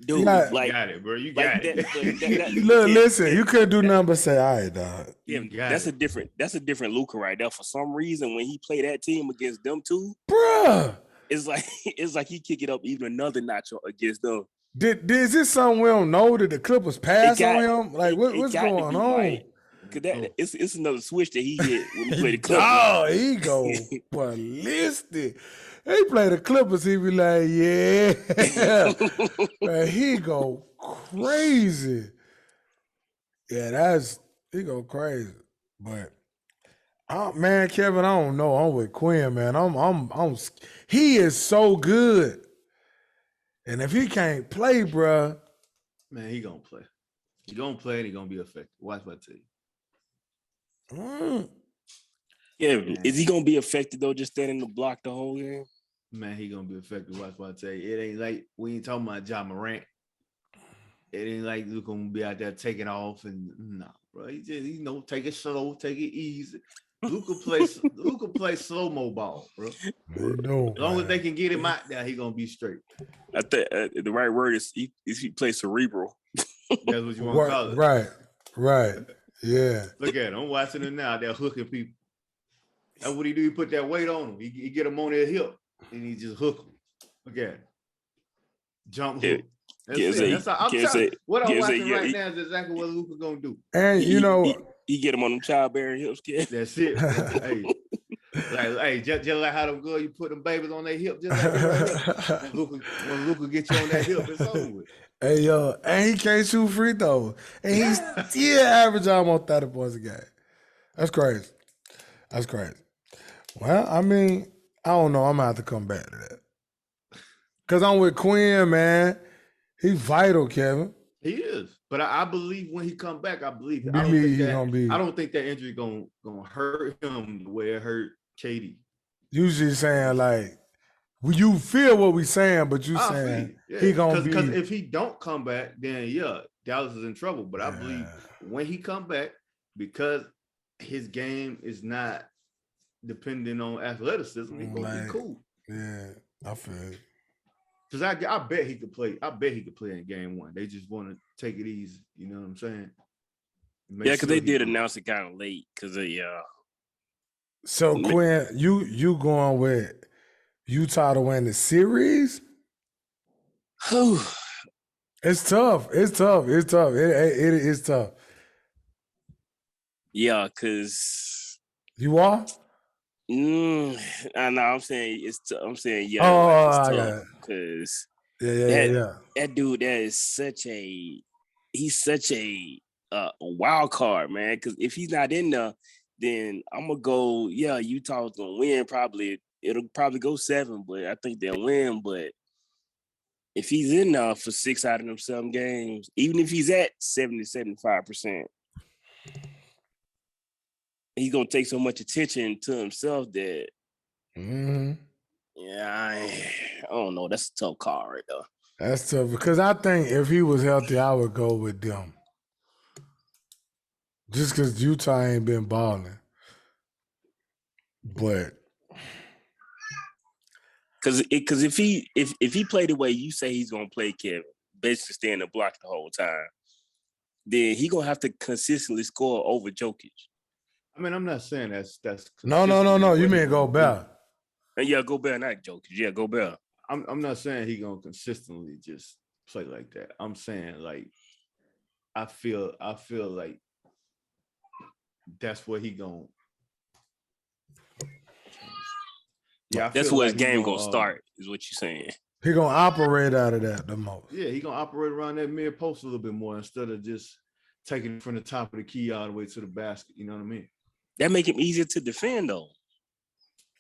Dude, Yeah. like You got it, bro. You like got it. Look, listen, you couldn't do nothing but say, all right, dog. yeah, You got that's it. a different Luka right there. For some reason, when he played that team against them two, Bruh. it's like he kick it up even another notch against them. Is this something we don't know that the Clippers pass got- on him? Like, It what's got to going be, on? right? Cause it's another switch that he hit when he played the Clippers. Oh, he go ballistic. He play the Clippers, he be like, yeah. Man, he go crazy. Yeah, he go crazy. But man, Kevin, I don't know. I'm with Quinn, man. He is so good. And if he can't play, bruh. Man, he gonna play. He gonna play and he gonna be effective. Watch what I tell you. Yeah, is he gonna be affected though? Just standing in the block the whole game? Man, he gonna be effective. Watch what I tell you. It ain't like we ain't talking about Ja Morant. It ain't like Luka gonna be out there taking off and no, bro. He just take it slow, take it easy. Luka play slow-mo ball, bro. As long as they can get him out there, he gonna be straight. I think the right word is he plays cerebral. That's what you want to call it. Right. Yeah. Look at him. I'm watching him now. They're hooking people. That's what he do. He put that weight on him. He get him on their hip and he just hook him. Look at him. Jump hook. That's it. That's how, I'm telling what I'm watching right now is exactly what Luka gonna do. And he get him on them childbearing hips, kid. That's it. Hey, just like how them girls you put them babies on their hip, just like that right when Luka get you on that hip, it's over with. Hey, yo, and he can't shoot free throws. And he's still average almost 30 points a game. That's crazy. Well, I mean, I don't know. I'm going to have to come back to that. Because I'm with Quinn, man. He's vital, Kevin. He is. But I believe when he come back, I believe I don't think that injury gonna hurt him the way it hurt Katie. Usually saying, like, you feel what we saying, but you saying he gonna be. Because if he don't come back, then Dallas is in trouble. But I believe when he come back, because his game is not dependent on athleticism, he's gonna be cool. Yeah, I feel it. Because I bet he could play. I bet he could play in game 1. They just want to take it easy. You know what I'm saying? Yeah, because they did announce it kind of late. Because So Quinn, you going with Utah to win the series? It's tough. It is tough. Yeah, because you are. I know. I'm saying yeah. Oh, it's I got tough it. because that dude, he's such a wild card, man. Because if he's not in there, then I'm gonna go. Yeah, Utah's gonna win. Probably it'll probably go 7, but I think they'll win. But if he's in there for 6 out of them 7 games, even if he's at 70-75%. He's gonna take so much attention to himself that, I don't know. That's a tough call right there. That's tough because I think if he was healthy, I would go with them. Just because Utah ain't been balling, but because if he played the way you say he's gonna play, Kevin, basically stay in the block the whole time, then he gonna have to consistently score over Jokic. I mean, I'm not saying that's No. consistently You what he mean gonna do. Gobert. And yeah, Gobert, not Jokic. Yeah, Gobert. I'm not saying he gonna consistently just play like that. I'm saying like I feel like that's what he gonna. Yeah, I That's feel where like his game gonna start, is what you're saying. He gonna operate out of that the most. Yeah, he gonna operate around that mid post a little bit more instead of just taking it from the top of the key all the way to the basket. You know what I mean? That make him easier to defend, though.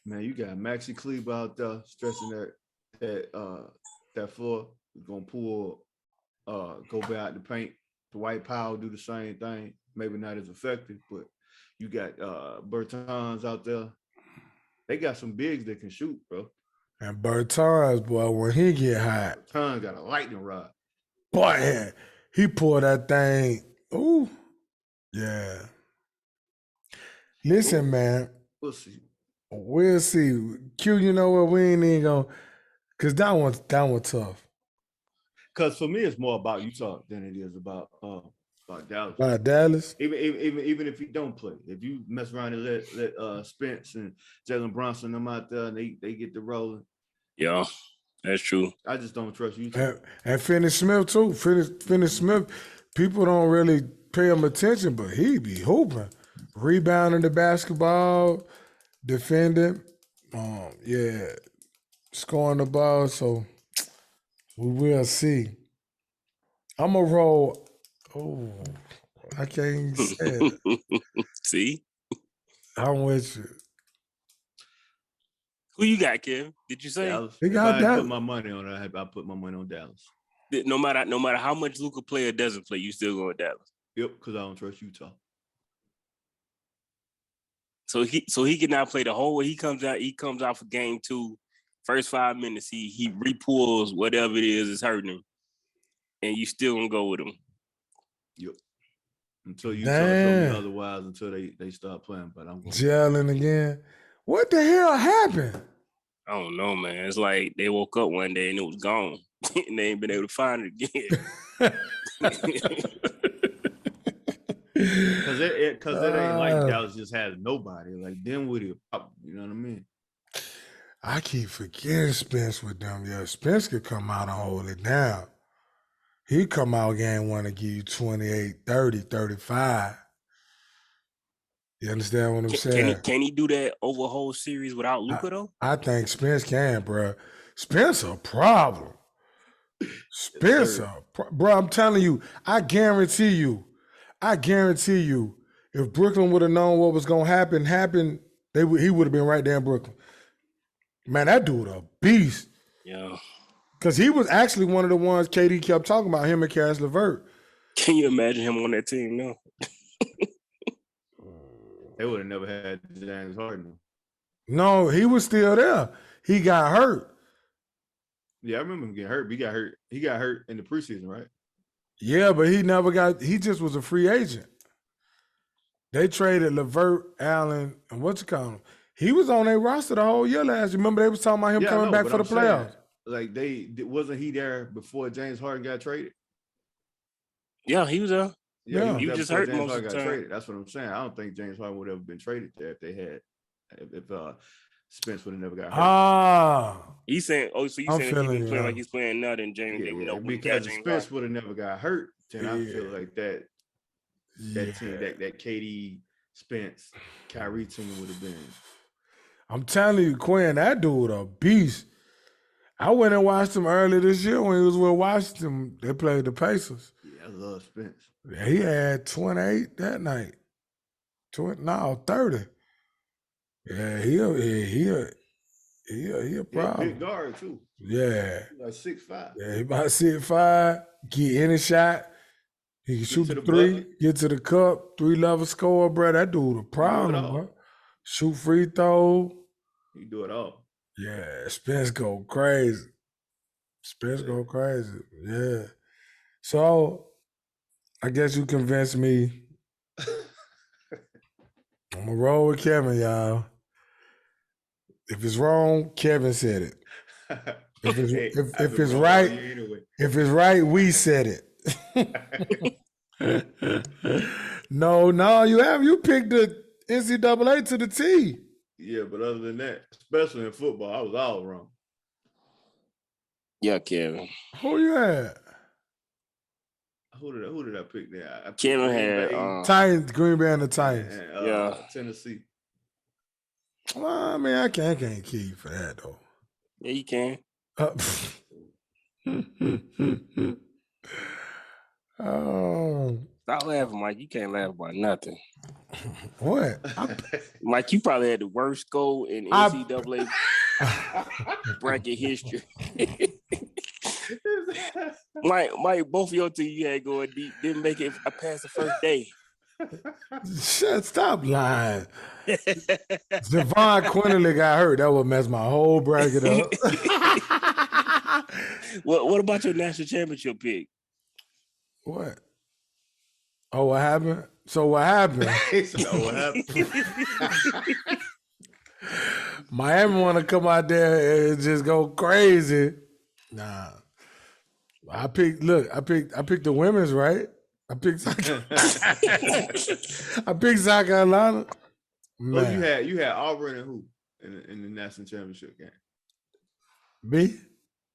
Man, you got Maxi Kleber out there stretching that floor. He's gonna pull go back the paint. Dwight Powell do the same thing. Maybe not as effective, but you got Bertans out there. They got some bigs that can shoot, bro. And Bertans, boy, when he get hot, Bertans got a lightning rod. boy, he pulled that thing. Ooh, yeah. Listen, man. We'll see. We'll see. Q, you know what? We ain't even gonna, cause that one tough. Cause for me, it's more about Utah than it is about Dallas. About Dallas. Even if you don't play, if you mess around and let Spence and Jalen Brunson them out there and they get the rolling. Yeah, that's true. I just don't trust Utah. And Finney Smith too. Finney Smith. People don't really pay him attention, but he be hooping, rebounding the basketball, defending. Yeah, scoring the ball. So we will see. I'm a roll. Oh, I can't even say it. See? I'm with you. Who you got, Kevin? Did you say? Dallas. He got if I that. put my money on it, I put my money on Dallas. No matter how much Luka play or doesn't play, you still go with Dallas. Yep, because I don't trust Utah. So he can now play the whole way. He comes out for game 2, first 5 minutes, he repulls whatever it is hurting him. And you still gonna go with him. Yep. Until Utah show me otherwise, until they start playing. But I'm gelling again. What the hell happened? I don't know, man. It's like they woke up one day and it was gone. And they ain't been able to find it again. Because it ain't like Dallas just has nobody. Like Dinwiddie, you know what I mean? I keep forgetting Spence with them. Yeah, Spence could come out and hold it down. He come out game 1 and give you 28, 30, 35. You understand what I'm saying? Can he do that over a whole series without Luka though? I think Spence can, bro. Spence a problem. Spence, bro. I'm telling you, I guarantee you, if Brooklyn would have known what was gonna happen, he would have been right there in Brooklyn. Man, that dude a beast. Yeah. Because he was actually one of the ones KD kept talking about, him and Cass LeVert. Can you imagine him on that team now? They would have never had James Harden. No, he was still there. He got hurt. Yeah, I remember him getting hurt. But he got hurt in the preseason, right? Yeah, but he just was a free agent. They traded LeVert, Allen, and what's it called? He was on their roster the whole year last year. Remember they was talking about him coming back for the playoffs. Like wasn't he there before James Harden got traded? Yeah, he was there. Yeah, he was just hurt James most Harden of the got time. traded. That's what I'm saying. I don't think James Harden would have ever been traded there if Spence would have never got hurt. He's saying, so you saying if he been playing like he's playing now, then James, because if Spence would have never got hurt, then I feel like that team, that KD, Spence, Kyrie team would have been. I'm telling you, Quinn, that dude a beast. I went and watched him earlier this year when he was with Washington. They played the Pacers. Yeah, I love Spence. Yeah, he had 28 that night. 30. Yeah, he a problem. Big guard too. Yeah. Like 6'5". Yeah, he about 6'5", get any shot. He can shoot the three, get to the cup, 3-level score, bro. That dude a problem, bro. Shoot free throw. He do it all. Yeah, Spence go crazy. Yeah. So, I guess you convinced me. I'm going to roll with Kevin, y'all. If it's wrong, Kevin said it. If it's Hey, I've if been it's wrong all right, year anyway. if it's right, we said it. No, you picked the NCAA to the T. Yeah, but other than that, especially in football, I was all wrong. Yeah, Kevin. Who you had? Who did I pick there? I picked Kevin Green had Bay Titans, Green Bay, and the Titans. and Tennessee. Well, I mean, I can't kill you for that though. Yeah, you can. Oh, Stop laughing, Mike. You can't laugh about nothing. what? Mike, you probably had the worst goal in NCAA bracket history. Mike, both of your team you had going deep didn't make it past the first day. Stop lying. Javon Quinterly got hurt. That would mess my whole bracket up. What about your national championship pick? What? Oh, what happened? So what happened? What happened? Miami want to come out there and just go crazy. Nah. I picked the women's, right? I picked South Carolina. Oh, you had Auburn and who in the national championship game? Me?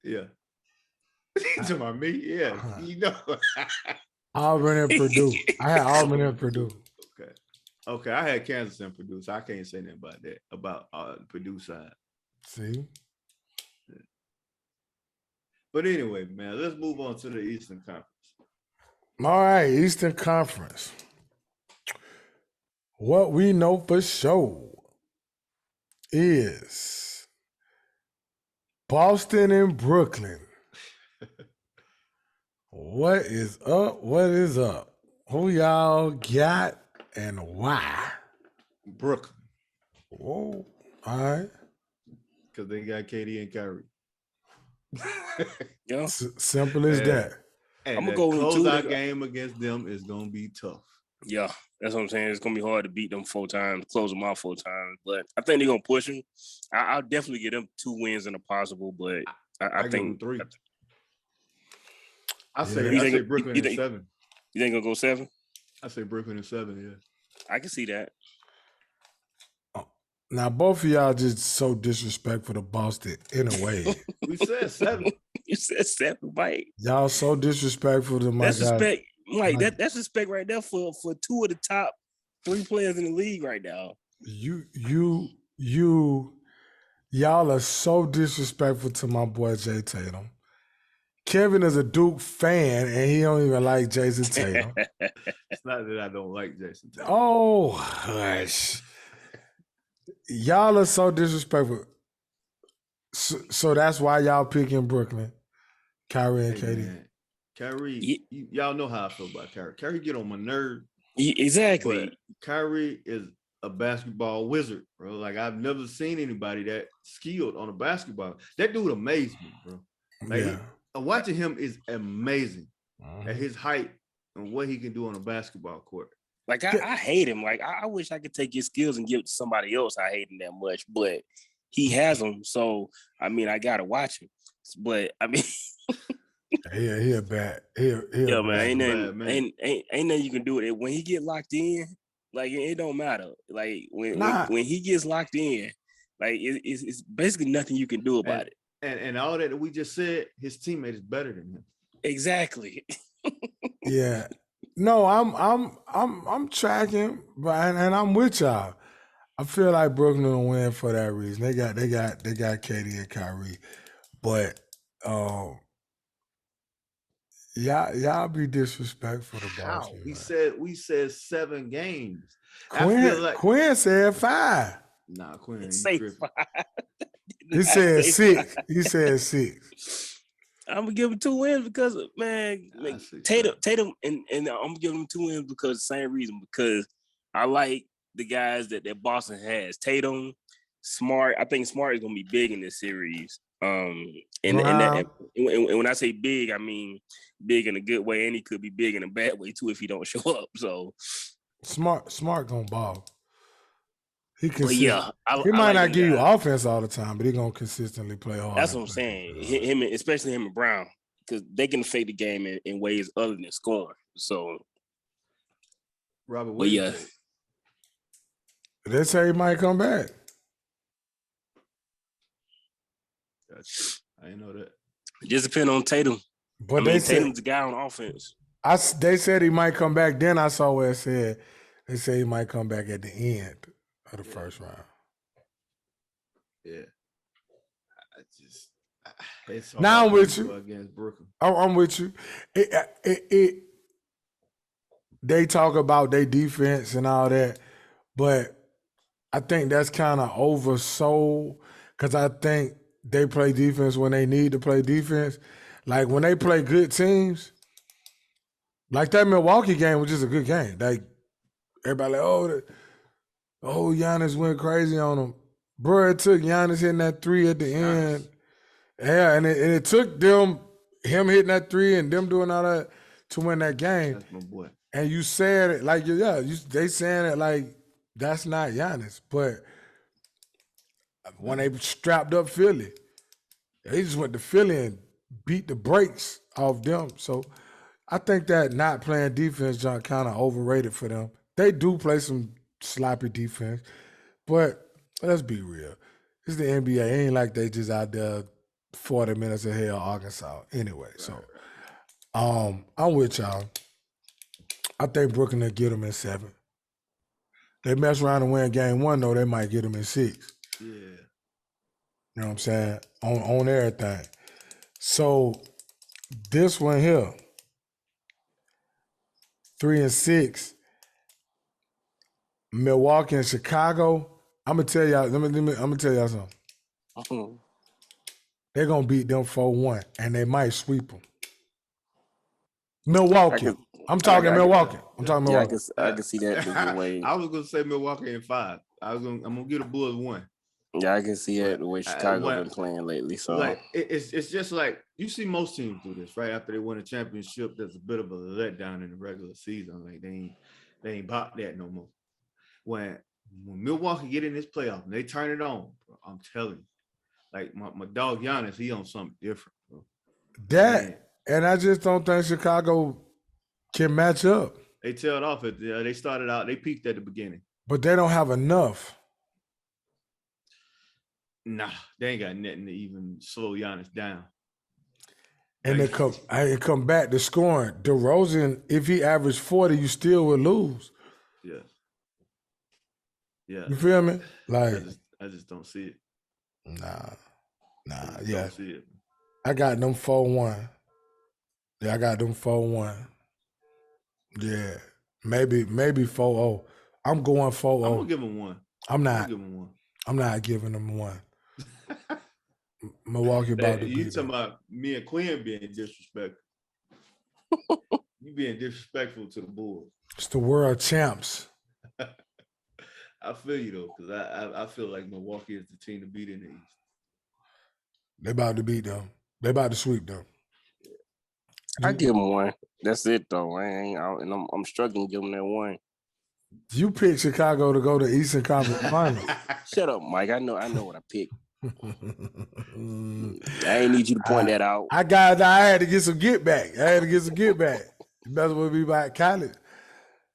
Yeah. To my me, yeah. You know. Auburn and Purdue. I had Auburn and Purdue. Okay. I had Kansas and Purdue, so I can't say nothing about that. About Purdue side. See. Yeah. But anyway, man, let's move on to the Eastern Conference. All right, Eastern Conference. What we know for sure is Boston and Brooklyn. What is up? What is up? Who y'all got and why? Brooklyn. Whoa. All right. Because they got KD and Kyrie. Yeah. Simple as that. And I'm the gonna go closeout game against them is gonna be tough. Yeah, that's what I'm saying. It's gonna be hard to beat them 4 times, close them out 4 times. But I think they're gonna push them. I'll definitely get them 2 wins in a possible, but I think 3. I say Brooklyn in 7. You think gonna go 7? I say Brooklyn in 7. Yeah, I can see that. Now both of y'all just so disrespectful to Boston in a way. We said 7. You said 7, Mike. Y'all so disrespectful to my That's guy. respect, Mike. That's respect right there for 2 of the top 3 players in the league right now. Y'all are so disrespectful to my boy Jay Tatum. Kevin is a Duke fan and he don't even like Jason Tatum. It's not that I don't like Jason Tatum. Oh, hush. Y'all are so disrespectful. So that's why y'all picking Brooklyn. Kyrie and KD. Man. Kyrie, y'all know how I feel about Kyrie. Kyrie get on my nerve. Exactly. But Kyrie is a basketball wizard, bro. Like, I've never seen anybody that skilled on a basketball. That dude amazed me, bro. Like, watching him is amazing at his height and what he can do on a basketball court. Like, I hate him. Like, I wish I could take his skills and give it to somebody else. I hate him that much, but he has them. So, I mean, I got to watch him. But, I mean... he a bad. Yeah, man. Ain't nothing you can do with it. When he get locked in, like, it don't matter. Like, when he gets locked in, like, it's basically nothing you can do about it. And all that we just said, his teammate is better than him. Exactly. Yeah. No, I'm tracking, but and I'm with y'all. I feel like Brooklyn will win for that reason. They got KD and Kyrie, but y'all be disrespectful to Boston. We said 7 games. Quinn said 5. Nah, Quinn say 5. He said 6. He said 6. I'm gonna give him 2 wins because, man, Tatum, and I'm gonna give him 2 wins because the same reason, because I like the guys that Boston has. Tatum, Smart. I think Smart is gonna be big in this series. And when I say big, I mean big in a good way, and he could be big in a bad way too if he don't show up. So Smart gonna ball. But yeah, he I might like not them give you guys. offense all the time, but he gonna consistently play hard. That's what I'm saying. Especially him and Brown, because they can fake the game in ways other than scoring. So, Robert, but what do you yeah, think? They say he might come back. Gotcha. I didn't know that. it just depend on Tatum. But Tatum's the guy on offense. they said he might come back. Then I saw where it said they say he might come back at the end of the first round. Yeah. It's Now I'm hard with to you. go against Brooklyn. I'm with you. They talk about their defense and all that, but I think that's kind of oversold because I think they play defense when they need to play defense. Like when they play good teams, like that Milwaukee game was just a good game. Like everybody like, Giannis went crazy on him. Bro, it took Giannis hitting that three at the end. Yeah, and it took him hitting that three and them doing all that to win that game. That's my boy. And you said it like, they saying it like that's not Giannis. But when they strapped up Philly, they just went to Philly and beat the brakes off them. So I think that not playing defense junk kind of overrated for them. They do play some sloppy defense, but let's be real. It's the NBA. It ain't like they just out there 40 minutes ahead of Arkansas anyway. So I'm with y'all. I think Brooklyn will get them in 7. They mess around and win game 1, though, they might get them in 6. Yeah. You know what I'm saying? On everything. So this one here, 3 and 6, Milwaukee and Chicago. I'm gonna tell y'all. I'm gonna tell y'all something. They're gonna beat them 4-1, and they might sweep them. Milwaukee. I'm talking Milwaukee. I'm talking Milwaukee. I can see that the way. I was gonna say Milwaukee in 5. I'm gonna give the Bulls 1. Yeah, I can see it the way Chicago been playing lately. So like it's just like you see most teams do this right after they win a championship. There's a bit of a letdown in the regular season. Like they ain't bought that no more. When Milwaukee get in this playoff and they turn it on, bro, I'm telling you, like my dog Giannis, he on something different, bro. And I just don't think Chicago can match up. They tailed off it. They started out. They peaked at the beginning, but they don't have enough. Nah, they ain't got nothing to even slow Giannis down. And they come back to scoring. DeRozan, if he averaged 40, you still would lose. Yeah. Yeah. You feel me? Like I just don't see it. Nah. Yeah. Don't see it. I got them 4-1. Yeah, I got them 4-1. Yeah. Maybe 4-0. I'm going 4-0. I'm gonna give them 1. I'm not. I'm gonna give them 1. I'm not giving them 1. Milwaukee about to beat you talking about me and Quinn being disrespectful. You being disrespectful to the Bulls. It's the world champs. I feel you though, because I feel like Milwaukee is the team to beat in the East. They about to beat them. They about to sweep them. I give them 1. That's it though. I'm struggling to give them that 1. You picked Chicago to go to Eastern Conference Finals. Shut up, Mike. I know what I picked. I ain't need you to point that out. I had to get some get back. You better well be back college.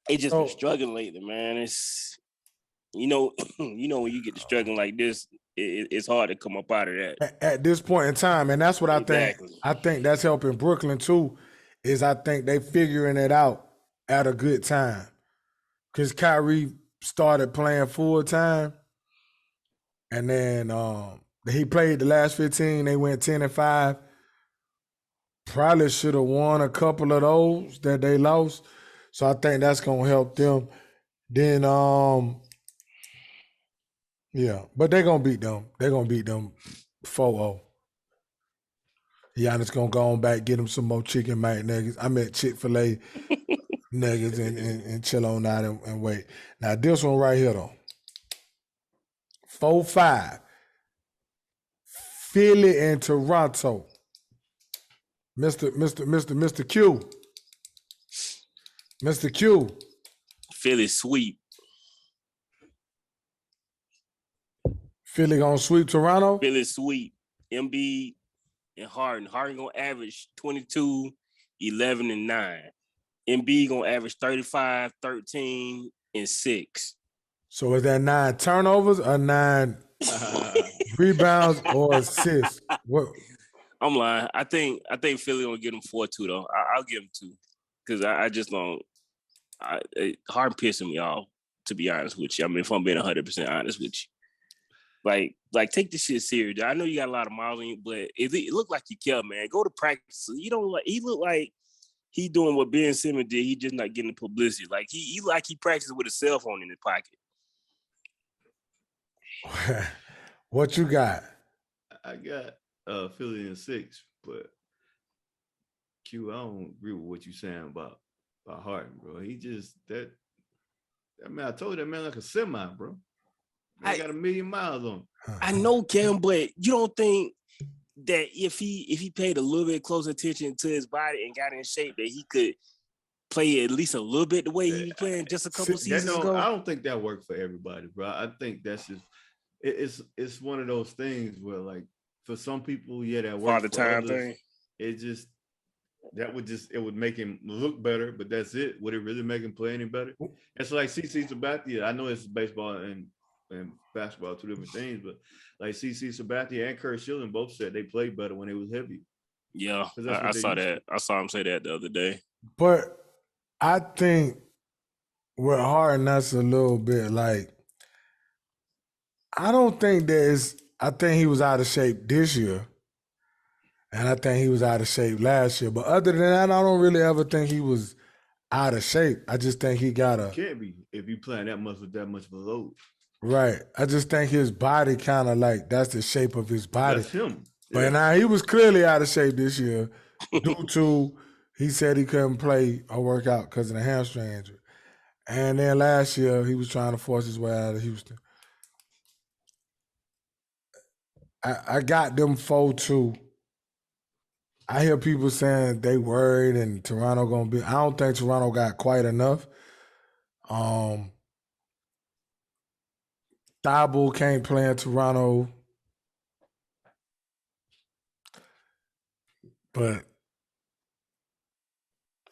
It just been struggling lately, man. It's when you get to struggling like this, it's hard to come up out of that at this point in time, and that's what I think. I think that's helping Brooklyn too. Is I think they figuring it out at a good time because Kyrie started playing full time. And then he played the last 15. They went 10-5. Probably should have won a couple of those that they lost. So I think that's gonna help them. Then but they're gonna beat them. They're gonna beat them 4-0. Giannis gonna go on back, get him some more chicken McNuggets. I meant Chick-fil-A nuggets and chill on out and wait. Now this one right here though. 4-5. Philly and Toronto. Mr. Q. Mr. Q. Philly sweep. Philly gonna sweep Toronto? Philly sweep Embiid and Harden. Harden gonna average 22, 11, and 9. Embiid gonna average 35, 13, and 6. So is that 9 turnovers or 9 rebounds or assists? What? I'm lying. I think Philly gonna get him 4-2 though. I'll give him 2 because I just don't. Harden pissing me off, to be honest with you. I mean, if I'm being 100% honest with you, like take this shit serious. I know you got a lot of miles on you, but it looked like you care, man. Go to practice. You don't like. He looked like he doing what Ben Simmons did. He just not getting the publicity. Like he practiced with a cell phone in his pocket. What you got? I got Philly in 6, but Q, I don't agree with what you saying about Harden, bro. He just that man. I told you that man like a semi, bro. I got 1,000,000 miles on him. I know, Cam, but you don't think that if he paid a little bit closer attention to his body and got in shape, that he could play at least a little bit the way he was playing just a couple seasons ago? I don't think that worked for everybody, bro. I think that's just it's one of those things where, like, for some people, yeah, that works. For the time others, thing. It would make him look better, but that's it. Would it really make him play any better? It's like CC Sabathia. I know it's baseball and basketball, 2 different things, but like CC Sabathia and Kurt Schilling both said they played better when it was heavy. Yeah, I saw that. I saw him say that the other day. But I think with Harden, that's a little bit like, I don't think I think he was out of shape this year. And I think he was out of shape last year. But other than that, I don't really ever think he was out of shape. I just think he got a... Can't be if you playing that much with that much of a load. Right. I just think his body kind of like, that's the shape of his body. That's him. But now he was clearly out of shape this year due to, he said he couldn't play or work out because of the hamstring injury. And then last year, he was trying to force his way out of Houston. I got them 4-2. I hear people saying they worried and Toronto gonna be. I don't think Toronto got quite enough. Thibault can't play in Toronto, but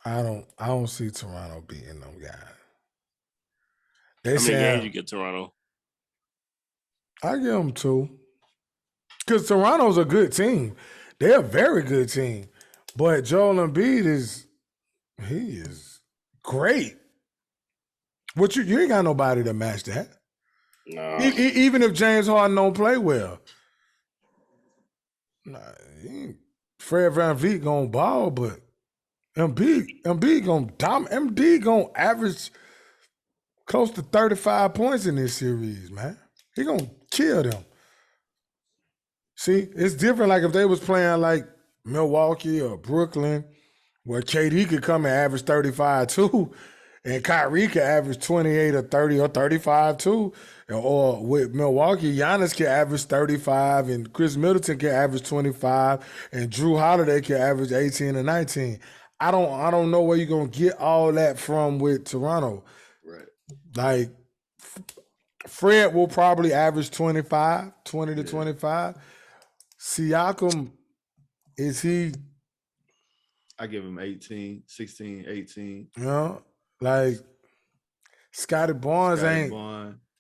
I don't see Toronto beating them guys. How many games you get Toronto? I give them 2. Because Toronto's a good team. They're a very good team. But Joel Embiid is great. You ain't got nobody to match that. No. Even if James Harden don't play well. Fred VanVleet gonna ball, but Embiid gonna average close to 35 points in this series, man. He gonna kill them. See, it's different. Like if they was playing like Milwaukee or Brooklyn, where KD could come and average 35 too, and Kyrie could average 28 or 30 or 35 too. Or with Milwaukee, Giannis can average 35, and Chris Middleton can average 25, and Drew Holiday can average 18 or 19. I don't know where you're gonna get all that from with Toronto. Right. Like Fred will probably average 20 to 25. Siakam, is he? I give him 18, 16, 18. You know, like Scotty Barnes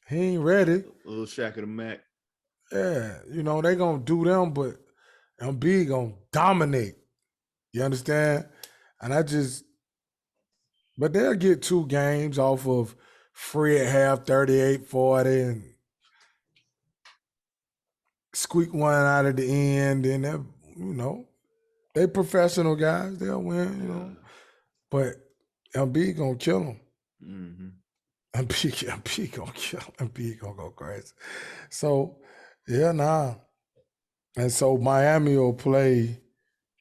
he ain't ready. A little Shaq of the Mac. Yeah, you know, they gonna do them, but Embiid gonna dominate. You understand? And but they'll get 2 games off of Fred half 38, 40 and squeak one out at the end, and they professional guys. They'll win, But Embiid gonna kill them. Mm-hmm. Embiid gonna kill him. Embiid gonna go crazy. So, And so Miami will play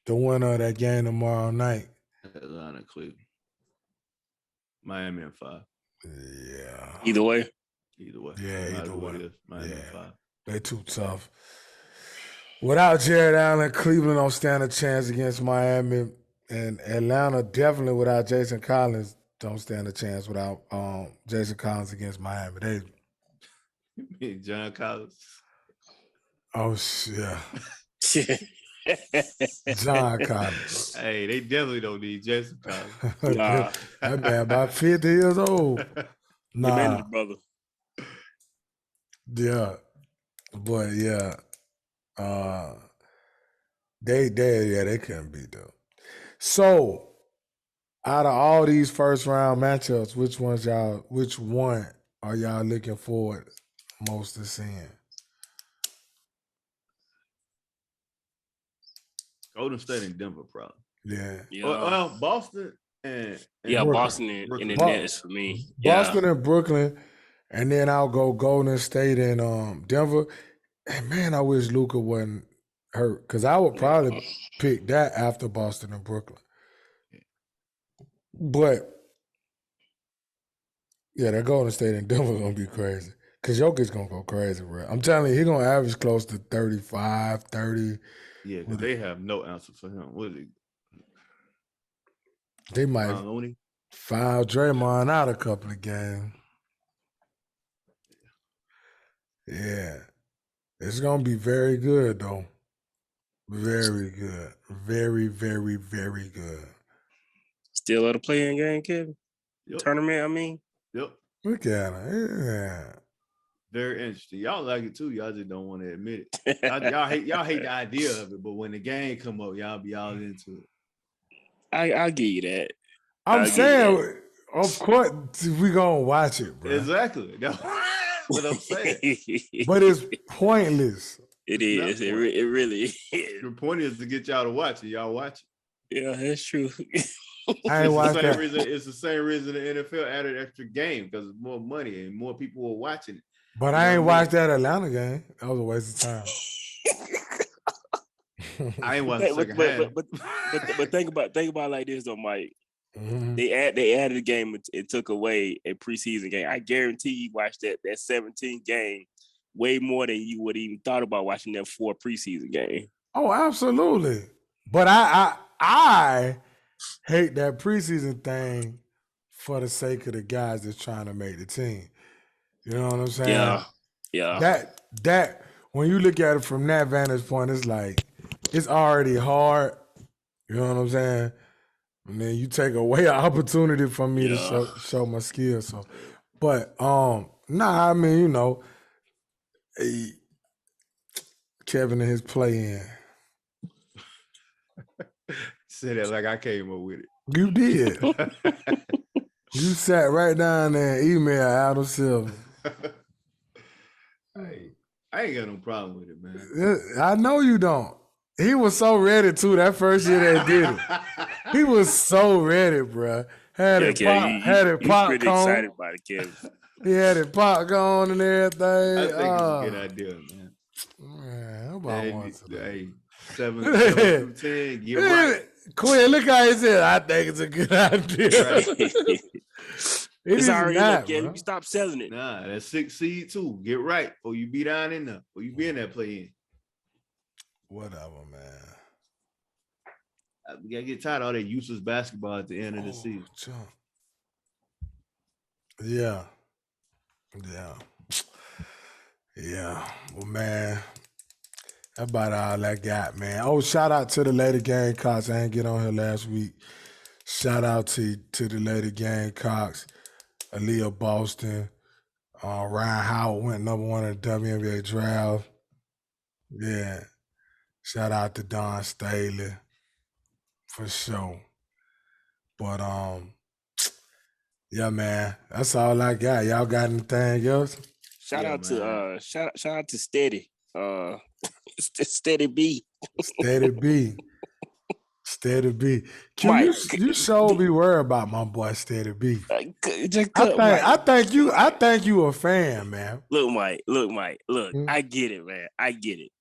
the winner of that game tomorrow night. Atlanta, Cleveland. Miami in 5. Yeah. Either way. Yeah, either way. Miami in 5. They're too tough. Without Jared Allen, Cleveland don't stand a chance against Miami, and Atlanta definitely without Jason Collins don't stand a chance without Jason Collins against Miami. John Collins. Oh shit. John Collins. Hey, they definitely don't need Jason Collins. Nah. That man about 50 years old. Amen Nah. to the brother. Yeah. But yeah. They couldn't beat them. So out of all these first round matchups, which one are y'all looking forward most to seeing? Golden State and Denver, probably. Yeah. Well, Boston and Boston Brooklyn. and the Nets for me. Boston and Brooklyn, and then I'll go Golden State and Denver. And man, I wish Luka wasn't hurt because I would probably pick that after Boston and Brooklyn. But yeah, that Golden State and Denver gonna be crazy. Cause Jokic's gonna go crazy, bro. I'm telling you, he's gonna average close to 35, 30. Yeah, because they have no answer for him. What is he? They might foul Draymond out a couple of games. Yeah. It's gonna be very good though. Very good. Very, very, very good. Still at a playing game, Kevin? Yep. Tournament, I mean? Yep. Look at him. Yeah. Very interesting. Y'all like it too. Y'all just don't want to admit it. Y'all hate the idea of it, but when the game come up, y'all be all into it. I'll give you that. I'm saying, of course, we gonna watch it, bro. Exactly. That's what I'm saying. But it's pointless. It is. It really is. The point is to get y'all to watch it. Y'all watch it. Yeah, that's true. I ain't watched that. It's the same reason the NFL added extra game because it's more money and more people were watching it. But I ain't watched that Atlanta game. That was a waste of time. I ain't watched the second half. But think about it like this though, Mike. Mm-hmm. They added a game and took away a preseason game. I guarantee you watched that 17 game way more than you would even thought about watching that 4 preseason game. Oh, absolutely. But I hate that preseason thing for the sake of the guys that's trying to make the team. You know what I'm saying? Yeah. That when you look at it from that vantage point, it's like it's already hard. You know what I'm saying? And then you take away an opportunity from me to show my skills. So, but I mean, you know, Kevin and his play-in. Say that like I came up with it. You did. You sat right down there and emailed Adam Silver. I ain't got no problem with it, man. I know you don't. He was so ready too that first year they did it. He was so ready, bro. Had it pop pretty excited about it, Kevin. He had it pop on and everything. I think it's a good idea, man. Man, nobody wants it. Hey, 7 through 10, get right. Quinn, look how he said, I think it's a good idea. Right. It's already up, Kevin. You stop selling it. Nah, that's 6 seed too. Get right, or you be down in there, or you be in that play-in. Whatever, man. We gotta get tired of all that useless basketball at the end of the season. Chunk. Yeah. Well, man, that's about all I got, man. Oh, shout out to the Lady Gamecocks. I didn't get on here last week. Shout out to the Lady Gamecocks. Aaliyah Boston. Ryan Howard went #1 in the WNBA draft. Yeah. Shout out to Don Staley. For sure. But yeah, man, that's all I got. Y'all got anything else? Shout out to Steady. Steady B. Steady B. Steady B. Mike, you sure be worried about my boy Steady B. I think you a fan, man. Look, Mike. I get it, man. I get it.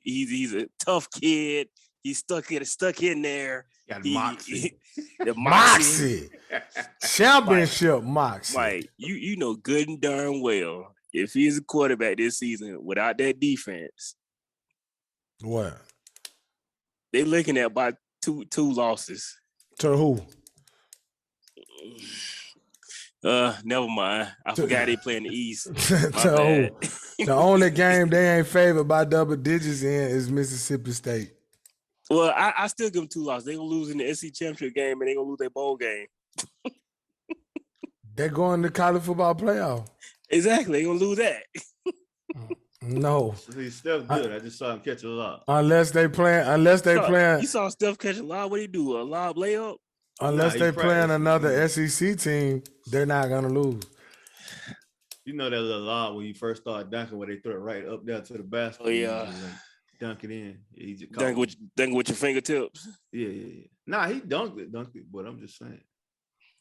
He's a tough kid. He's stuck in there. Got Moxie. The Moxie. Championship Moxie. Mike, you know good and darn well if he's a quarterback this season without that defense. What? They looking at about two losses. To who? Never mind. I forgot they play in the East. My So, bad. the only game they ain't favored by double digits in is Mississippi State. Well, I still give them 2 losses. They gonna lose in the SEC championship game, and they gonna lose their bowl game. They're going to college football playoff. Exactly, they gonna lose that. No, He's still good. I just saw him catch a lot. unless they playing. You saw Steph catch a lob. What do he do? A lob layup? Unless Nah, they he playing practiced. another SEC team, they're not gonna lose. You know that little lob when you first start dunking, where they throw it right up there to the basket. Oh, yeah. and you just, like, dunk it in. He just caught Dunk it. with your fingertips. Yeah. Nah, he dunked it, but I'm just saying.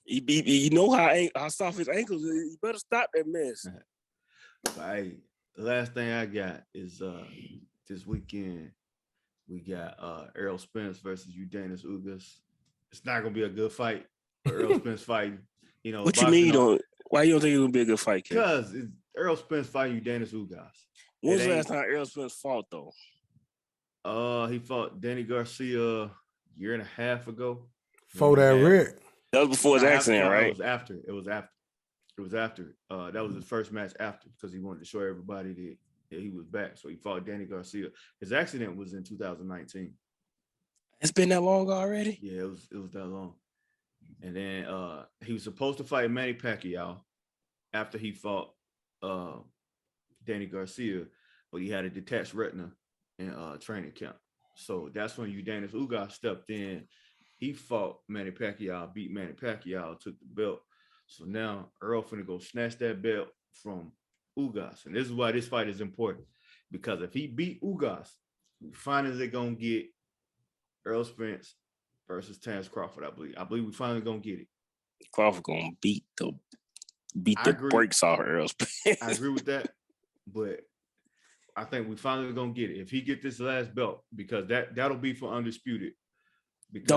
You know how soft his ankles is. You better stop that mess. But hey, the last thing I got is this weekend we got Errol Spence versus Udanis Ugas. It's not gonna be a good fight. But Errol Spence fighting. You know What you mean? Why you don't think it's gonna be a good fight, kid? Because Errol Spence fighting Udanis Ugas. When was the last time Errol Spence fought though? He fought Danny Garcia a year and a half ago. For that Rick. That was before his accident, right? It was after. That was his first match after, because he wanted to show everybody that he was back. So he fought Danny Garcia. His accident was in 2019. It's been that long already? Yeah, it was that long. And then he was supposed to fight Manny Pacquiao after he fought Danny Garcia, but he had a detached retina in training camp. So that's when Udanis Ugas stepped in. He fought Manny Pacquiao, beat Manny Pacquiao, took the belt. So now Earl finna go snatch that belt from Ugas. And this is why this fight is important. Because if he beat Ugas, we finally gonna get Errol Spence versus Terence Crawford, I believe. I believe we finally gonna get it. Crawford gonna beat the agree. brakes off Errol Spence. I agree with that, but I think we finally gonna get it if he get this last belt, because that'll be for undisputed. Because The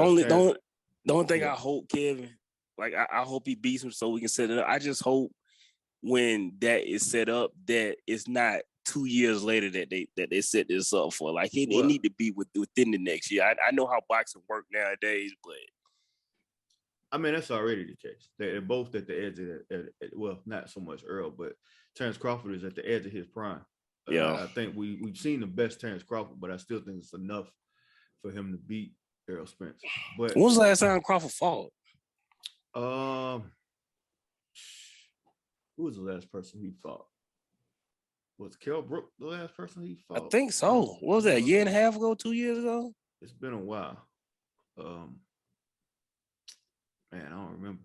only thing I hope, Kevin, like I hope he beats him so we can set it up. I just hope when that is set up that it's not 2 years later that they set this up for. Like it need to be within the next year. I know how boxing work nowadays, but I mean that's already the case. They're both at the edge of well, not so much Earl, but Terence Crawford is at the edge of his prime. Yeah, I think we've seen the best Terence Crawford, but I still think it's enough for him to beat Errol Spence. But when was the last time Crawford fought? Who was the last person he fought? Was Kell Brook the last person he fought? I think so. What was that? A year and a half ago? 2 years ago? It's been a while. Man, I don't remember.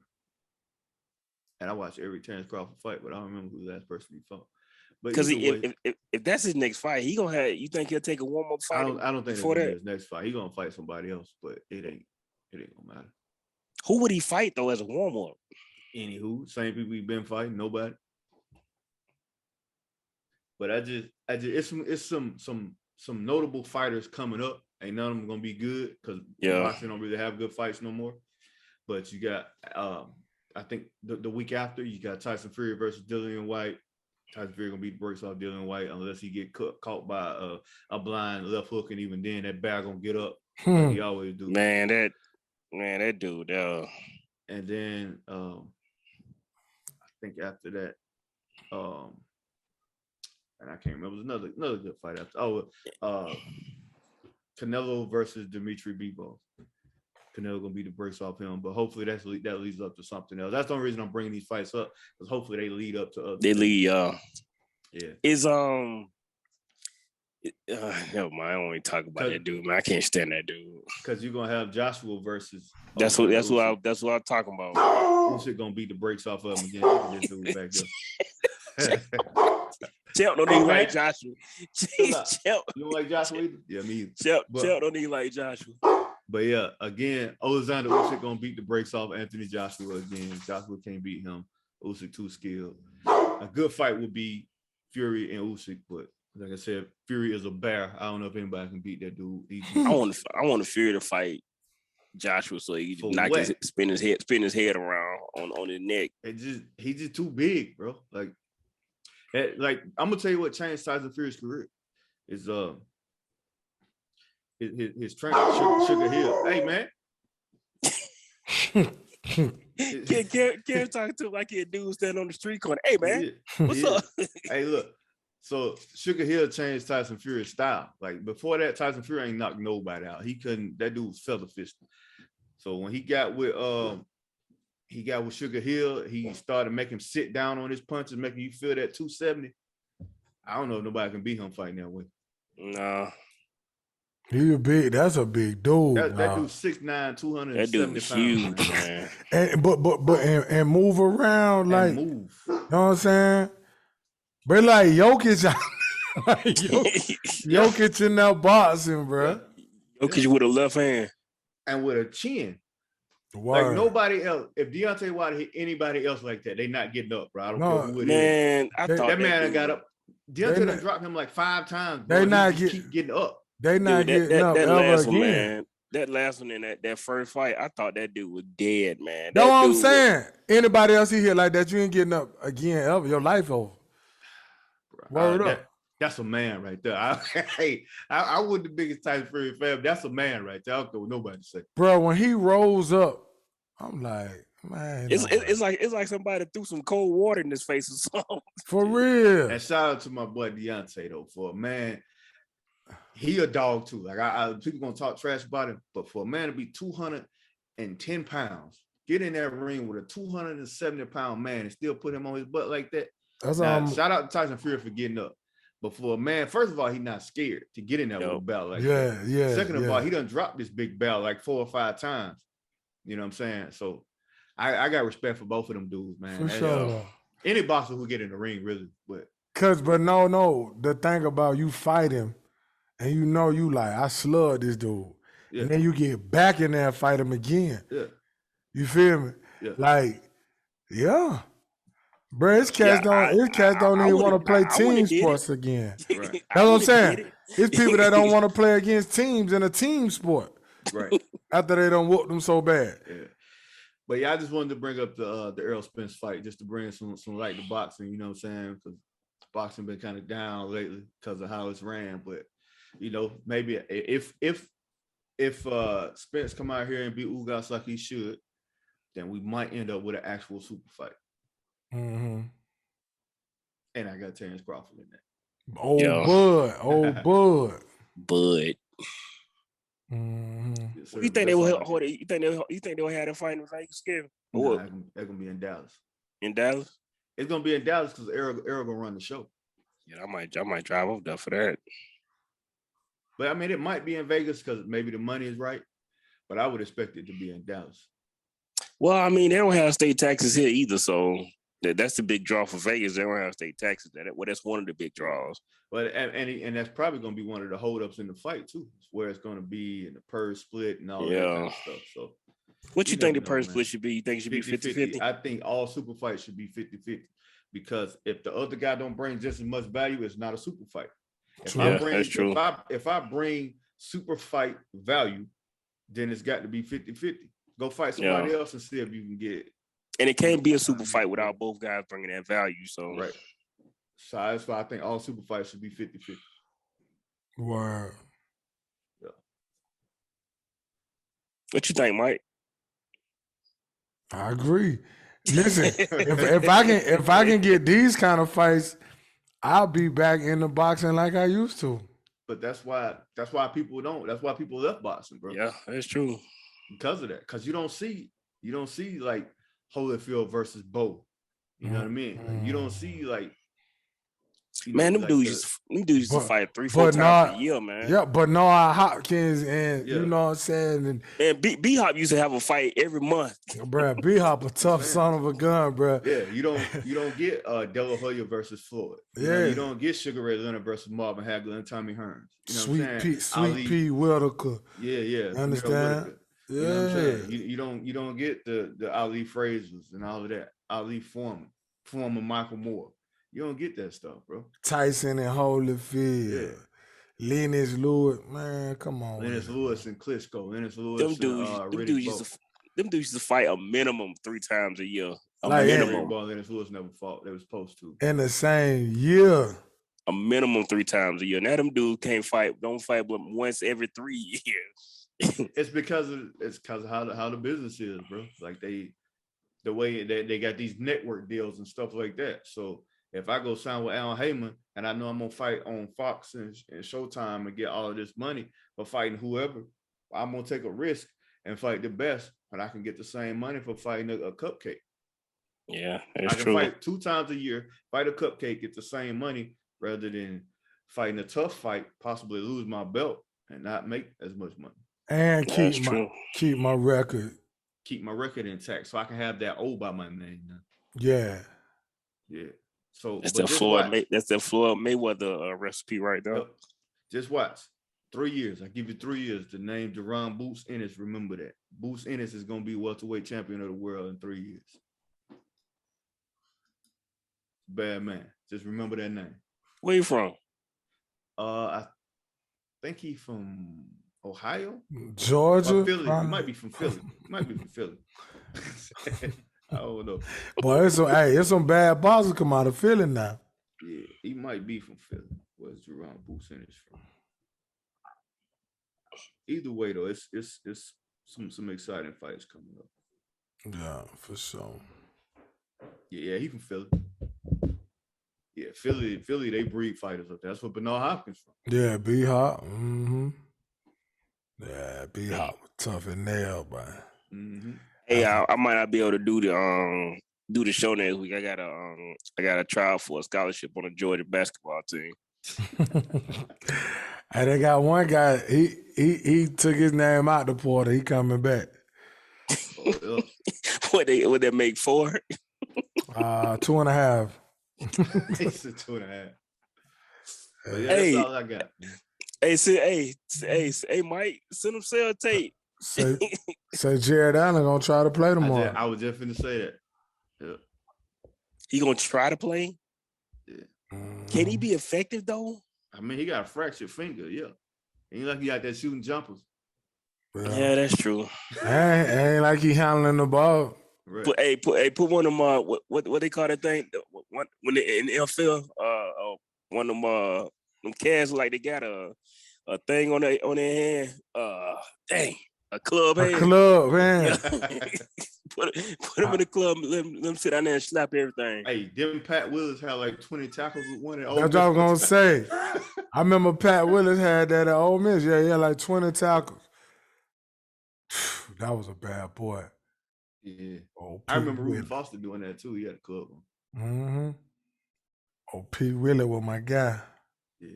And I watch every Terence Crawford fight, but I don't remember who the last person he fought. Because if that's his next fight, he gonna have. You think he'll take a warm-up fight? I don't think before that's that his next fight. He gonna fight somebody else, but it ain't gonna matter. Who would he fight though as a warm-up? Anywho, same people we've been fighting, nobody. But it's some notable fighters coming up. Ain't none of them gonna be good because boxing don't really have good fights no more. But you got I think the week after you got Tyson Fury versus Dillian White. Tyson Fury gonna beat the brakes off Dillian White unless he get caught by a blind left hook, and even then that bag gonna get up like he always do. Man, that dude. And then I think after that, and I can't remember. It was another good fight after. Canelo versus Dimitri Bivol. Canelo gonna beat the brakes off him, but hopefully that leads up to something else. That's the only reason I'm bringing these fights up, because hopefully they lead up to other. They lead, yeah. Is never mind. I don't want to talk about that dude, man. I can't stand that dude. Because you're gonna have Joshua versus. That's what I'm talking about. Usyk gonna beat the brakes off of him again. This dude back there. Champ don't even like Joshua. Champ. You don't like Joshua either? Yeah, me either. Champ don't even like Joshua. But yeah, again, Alexander Usyk gonna beat the brakes off Anthony Joshua again. Joshua can't beat him. Usyk too skilled. A good fight would be Fury and Usyk, but like I said, Fury is a bear. I don't know if anybody can beat that dude. I want Fury to fight Joshua so he can spin his head around on his neck. He's just too big, bro. Like I'm gonna tell you what changed Tyson Fury's career is his trainer Sugar Hill. Hey man, Can't talk to him like he a dude standing on the street corner. Hey man, what's Yeah. up? Hey, look. So Sugar Hill changed Tyson Fury's style. Like before that, Tyson Fury ain't knocked nobody out. He couldn't. That dude was feather fisting. So when he got with Sugar Hill, he started making him sit down on his punches, making you feel that 270. I don't know if nobody can beat him fighting that way. Nah, That's a big dude. That dude's 6'9", 270 that dude was pounds, huge, man. And and move around like And move. you know what I'm saying? But like Jokic, like Jokic in that boxing, bro. Jokic with a left hand. And with a chin. Word. Like nobody else. If Deontay Wilder hit anybody else like that, they not getting up, bro. I don't care who it is. Man, I thought That man dude, got up. Deontay done dropped him like 5 times. Bro. They not keep getting up. They not dude, getting up that ever last one, again. man. That last one in that first fight, I thought that dude was dead, man. That's what I'm dude saying. Anybody else here like that, you ain't getting up again ever. Your life over. Word up. That's a man right there. I wasn't the biggest Tyson Fury fan. That's a man right there. I don't know what nobody say. Bro, when he rolls up, I'm like, man. It's like somebody threw some cold water in his face or something. For real. And shout out to my boy Deontay though, for a man. He a dog too. Like people gonna talk trash about him, but for a man to be 210 pounds, get in that ring with a 270-pound man and still put him on his butt like that. Shout out to Tyson Fury for getting up. But for a man, first of all, he's not scared to get in that little battle like that. Yeah. Second of all, he done dropped this big belt like 4 or 5 times. You know what I'm saying? So I got respect for both of them dudes, man. For sure. Any boxer who get in the ring, really. But no. The thing about you fight him, and you know you like, I slugged this dude. Yeah. And then you get back in there and fight him again. Yeah. You feel me? Yeah. Like, yeah. Bro, his cats don't even want to play team sports again. Right. That's what I'm saying. It's people that don't want to play against teams in a team sport. Right. After they don't whoop them so bad. Yeah. But yeah, I just wanted to bring up the Errol Spence fight just to bring some light to boxing, you know what I'm saying? Because boxing been kind of down lately because of how it's ran. But you know, maybe if Spence come out here and beat Ugas like he should, then we might end up with an actual super fight. Mm-hmm. And I got Terrence Crawford in that. Bud. Mm-hmm. Yes, you think they will hold it? You think they'll have a fight in Vegas? They're gonna be in Dallas. In Dallas? It's gonna be in Dallas because Errol gonna run the show. Yeah, I might drive over there for that. But I mean, it might be in Vegas because maybe the money is right. But I would expect it to be in Dallas. Well, I mean, they don't have state taxes here either, so that's the big draw for Vegas. They don't have state taxes. That's one of the big draws. But and that's probably going to be one of the holdups in the fight too, where it's going to be in the purse split and all that kind of stuff. So, what you think the purse split should be? You think it should be 50-50? I think all super fights should be 50-50 because if the other guy don't bring just as much value, it's not a super fight. That's true. If I bring super fight value, then it's got to be 50-50. Go fight somebody else and see if you can get it. And it can't be a super fight without both guys bringing that value. So right. So that's why I think all super fights should be 50-50. Wow. Yeah. What you think, Mike? I agree. Listen, if I can get these kind of fights, I'll be back in the boxing like I used to. But that's why people don't. That's why people left boxing, bro. Yeah, that's true. Because of that. Because you don't see like Holyfield versus Bo. You know what I mean? Like, you don't see like. Man, them dudes used to fight 3-4 times a year, man. Yeah, but Noah Hopkins and you know what I'm saying, and B Hop used to have a fight every month. Bro, B Hop a tough son of a gun, bro. Yeah, you don't get De La Hoya versus Floyd. You don't get Sugar Ray Leonard versus Marvin Hagler and Tommy Hearns. You know Sweet Pea Whitaker. Yeah. Understand? You know what I'm saying? You don't get the Ali Frazers and all of that. Ali Foreman Michael Moore. You don't get that stuff, bro. Tyson and Holyfield. Yeah. Lennox Lewis. Man, come on. Lennox Lewis and Klitschko. Lennox Lewis them dudes used to fight a minimum 3 times a year. Minimum. Lennox Lewis never fought. They were supposed to. In the same year. A minimum 3 times a year. Now them dudes don't fight but once every 3 years. It's because of how the business is, bro. Like the way that they got these network deals and stuff like that. So if I go sign with Al Heyman and I know I'm gonna fight on Fox and Showtime and get all of this money for fighting whoever, I'm gonna take a risk and fight the best, and I can get the same money for fighting a cupcake. Yeah, I that's can true. fight 2 times a year, fight a cupcake, get the same money rather than fighting a tough fight, possibly lose my belt and not make as much money. And That's keep true. my record. Keep my record intact so I can have that O by my name now. Yeah. Yeah. So That's but the just Floyd. watch. That's the Floyd Mayweather recipe right there. Yep. Just watch. 3 years. I give you 3 years to name Jerron Boots Ennis. Remember that. Boots Ennis is going to be welterweight champion of the world in 3 years. Bad man. Just remember that name. Where you from? I think he from Ohio, Georgia. or Philly. He might be from Philly. I don't know. Boy, it's some bad bosses come out of Philly now. Yeah, he might be from Philly. Where's Jerron Boots Ennis from? Either way, though, it's some exciting fights coming up. Yeah, for sure. Yeah, he from Philly. Yeah, Philly, they breed fighters up there. That's where Bernard Hopkins from. Yeah, B Hop. Mm-hmm. Yeah, B Hop was tough and nailed, man. Mm-hmm. Hey, I might not be able to do the show next week. I got a trial for a scholarship on the Georgia basketball team. Hey, they got one guy. He took his name out the portal. He coming back. What they make 4? 2.5. It's a 2.5. But yeah, Hey. that's all I got. Hey, Mike, send him cell tape. Say Jared Allen gonna try to play tomorrow. I was just finna say that. Yeah. He gonna try to play? Yeah. Can he be effective though? I mean, he got a fractured finger. Yeah. Ain't like he out there shooting jumpers. Yeah, that's true. Ain't like he handling the ball. Right. Put one of them. What they call that thing? When they in the NFL, one of them cats like they got a thing on their hand. Dang, a club hand. A club, man. Yeah. put him in the club. Let him sit down there and slap everything. Hey, them Pat Willis had like 20 tackles with one. That's what I was gonna say. I remember Pat Willis had that at Ole Miss. Yeah, he had like 20 tackles. That was a bad boy. Yeah. Oh, I remember Reuben Foster doing that too. He had a club on. Mm-hmm. Oh, Pete Willie was my guy. Yeah.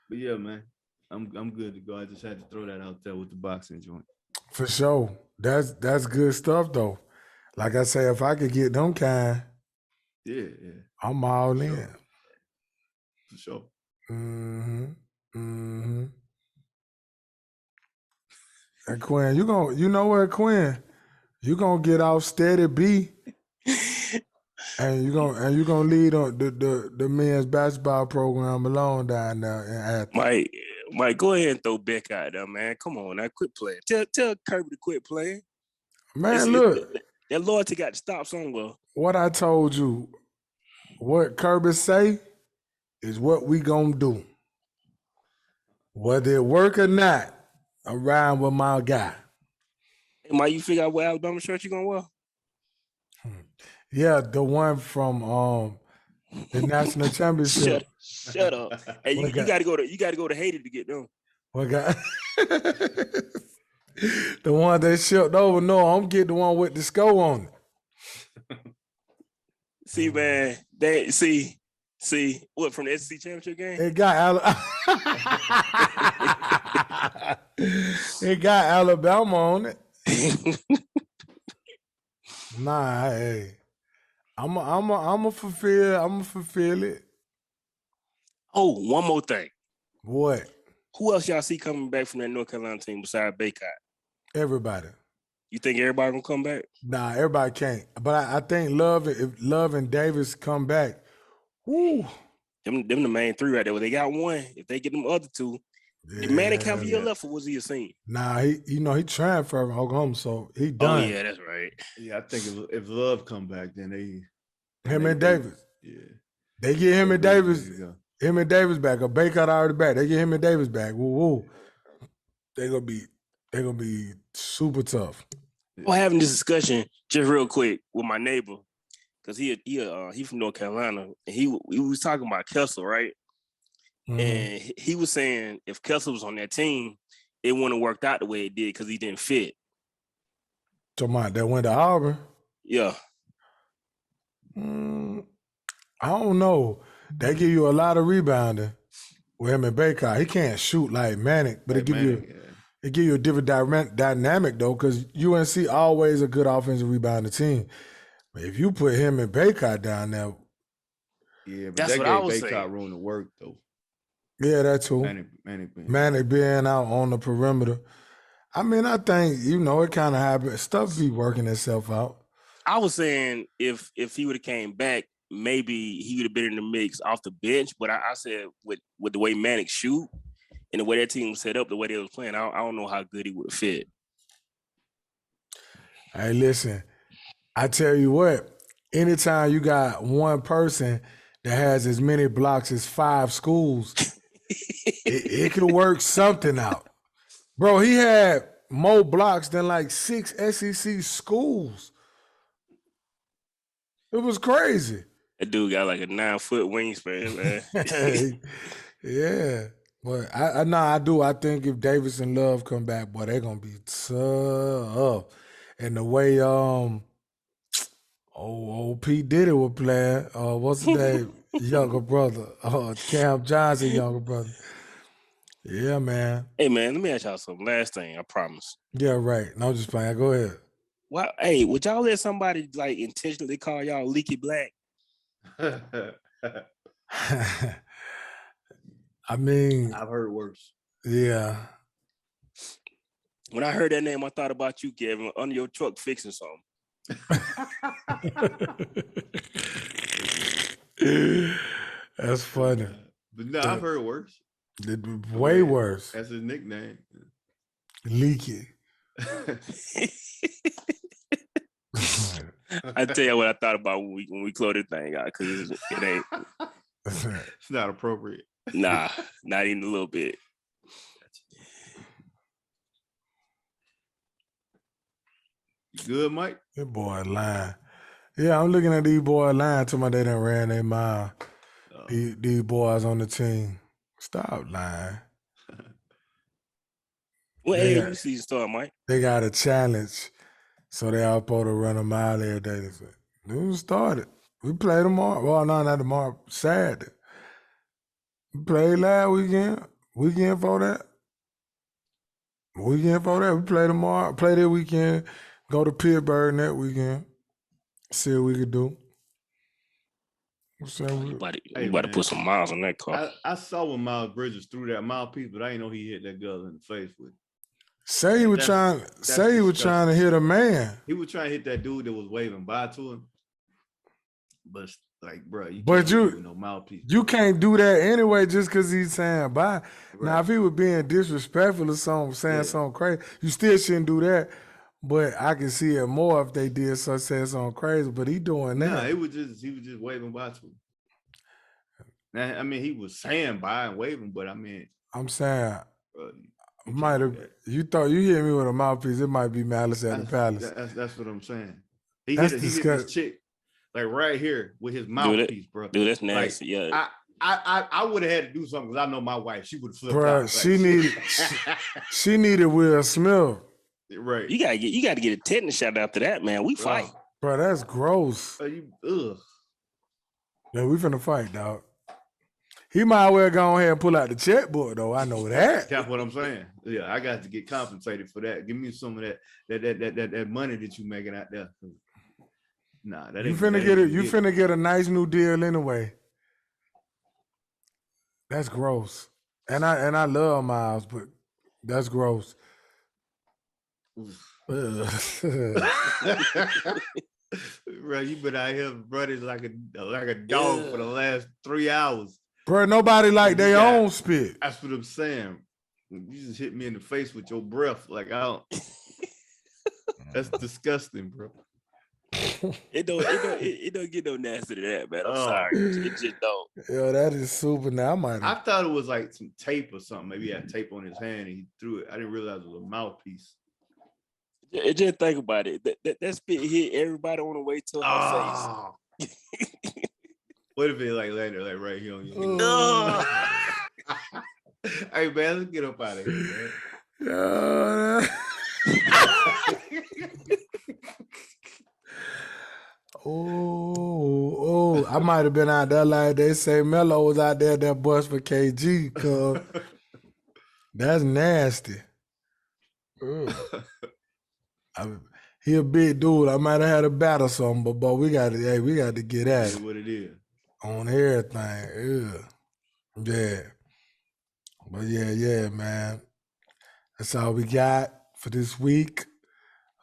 But yeah, man. I'm good to go. I just had to throw that out there with the boxing joint. For sure. That's good stuff though. Like I say, if I could get them kind, yeah. I'm all in. For sure. Mm-hmm. Mm-hmm. And Quinn, you know what, Quinn? You gonna get off steady B, and you gonna lead on the men's basketball program alone down there in Athens. Mike, go ahead and throw Beck out there, man. Come on, now quit playing. Tell Kirby to quit playing. Man, look, that loyalty got to stop somewhere. What I told you, what Kirby say is what we gonna do. Whether it work or not, I'm riding with my guy. Hey, Mike, you figure out what Alabama shirt you gonna wear? Yeah, the one from the national championship. Shut up. Hey, you gotta go to Haiti to get them. What guy? The one they shipped over. No, I'm getting the one with the SCO on it. See, man, see what from the SEC championship game? It got Alabama on it. Nah, hey, I'm a fulfill it. Oh, one more thing. What? Who else y'all see coming back from that North Carolina team besides Baycott? Everybody. You think everybody gonna come back? Nah, everybody can't. But I think if Love and Davis come back, whoo. Them the main 3 right there. Well, they got one. If they get them other 2, did Manny Calvier left or was he a senior? Nah, he transferred from Oklahoma, so he done. Oh yeah, that's right. Yeah, I think if Love come back, then him and Davis. Yeah. They get him and Davis. Him and Davis back. Or Baycott already back. They get him and Davis back. Woo. They gonna be super tough. was having this discussion just real quick with my neighbor because he from North Carolina and he was talking about Kessler, right? Mhm. And he was saying if Kessler was on that team, it wouldn't have worked out the way it did because he didn't fit. Talking about that went to Auburn. Yeah. I don't know. They give you a lot of rebounding with him and Baycott. He can't shoot like Manic, but Like it give Manning, you a different dynamic though, because UNC always a good offensive rebounding team. But if you put him and Baycott down there, yeah, but That's that what I gave was Baycott saying. room to work though. yeah, that too. Manic being out on the perimeter. I mean, I think, it kind of happens. Stuff be working itself out. I was saying if he would have came back, maybe he would have been in the mix off the bench. But I said with the way Manic shoot and the way that team was set up, the way they was playing, I don't know how good he would have fit. Hey, listen, I tell you what, anytime you got one person that has as many blocks as 5 schools, it can work something out. Bro, he had more blocks than like 6 SEC schools. It was crazy. That dude got like a 9-foot wingspan, man. Yeah. But I do. I think if Davis and Love come back, boy, they're gonna be tough. And the way old P Diddy was playing, what's his name? Younger brother. Cam Johnson, younger brother. Yeah, man. Hey, man, let me ask y'all something. Last thing, I promise. Yeah, right. No, I'm just playing. Go ahead. Well, hey, would y'all let somebody like intentionally call y'all Leaky Black? I mean, I've heard worse. Yeah. When I heard that name, I thought about you, Kevin, under your truck fixing something. That's funny. But no, I've heard worse. Way worse. That's his nickname. Leaky. I tell you what I thought about when we closed this thing out, because it ain't. It's not appropriate. Nah, not even a little bit. You good, Mike? That boy lying. Yeah, I'm looking at these boys lying to my they done ran their mile. These boys on the team. Stop lying. What AAU season start, Mike? They got a challenge. So they all supposed to run a mile every day. They said, we started. We play tomorrow. Well, no, not tomorrow. Saturday. We played last weekend. Weekend for that. We play tomorrow. Play this weekend. Go to Pittsburgh that weekend. See what we could do. So You about to put some miles on that car. I saw when Miles Bridges threw that mouthpiece, but I didn't know he hit that girl in the face with it. Say he was trying to hit a man. He was trying to hit that dude that was waving by to him. But like, bro, you no mouthpiece. You can't do that anyway just because he's saying bye. Right. Now, if he was being disrespectful or something, saying something crazy, you still shouldn't do that. But I can see it more if they did say something crazy. But he doing that. Nah, he was just waving by to him. Now, I mean, he was saying bye and waving, but I mean, I'm saying, you thought you hit me with a mouthpiece, it might be Malice at the Palace. That's what I'm saying. He hit this chick like right here with his mouthpiece, bro. Dude, that's nasty. Like, yeah. I would have had to do something because I know my wife. She would have flipped out. Like, she needed Will Smith. Right. You gotta get a tetanus shot after that, man. We fight. Bro, that's gross. Yeah, we finna fight, dog. He might well go ahead and pull out the checkbook, though. I know that. That's what I'm saying. Yeah, I got to get compensated for that. Give me some of that money that you making out there. Nah, that ain't. You finna get a nice new deal anyway. That's gross. And I love Miles, but that's gross. Bro, you been out here running like a dog for the last 3 hours. Bro, nobody like their own spit. That's what I'm saying. You just hit me in the face with your breath. Like, I don't. That's disgusting, bro. It don't get no nasty to that, man. I'm sorry. It just don't. Yo, that is super. Now I thought it was like some tape or something. Maybe he had tape on his hand and he threw it. I didn't realize it was a mouthpiece. Just think about it. That spit hit everybody on the way to her face. Oh. What if it like later, like right here on your Oh. Hey man, let's get up out of here, man. Yeah. Oh, I might have been out there like they say Melo was out there that bus for KG, cuz that's nasty. Ugh. He a big dude. I might have had a bat or something, but we got to get at That's it what it is. on everything. Ugh. Yeah. But yeah, man. That's all we got for this week. It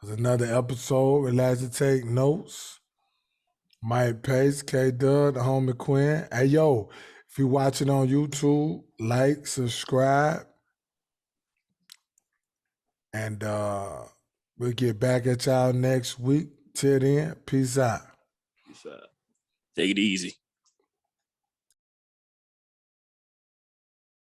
was another episode. Relax to take notes. Mike Pace, K Dub, the homie Quinn. Hey yo, if you're watching on YouTube, like, subscribe. And we'll get back at y'all next week. Till then, peace out. Peace out. Take it easy.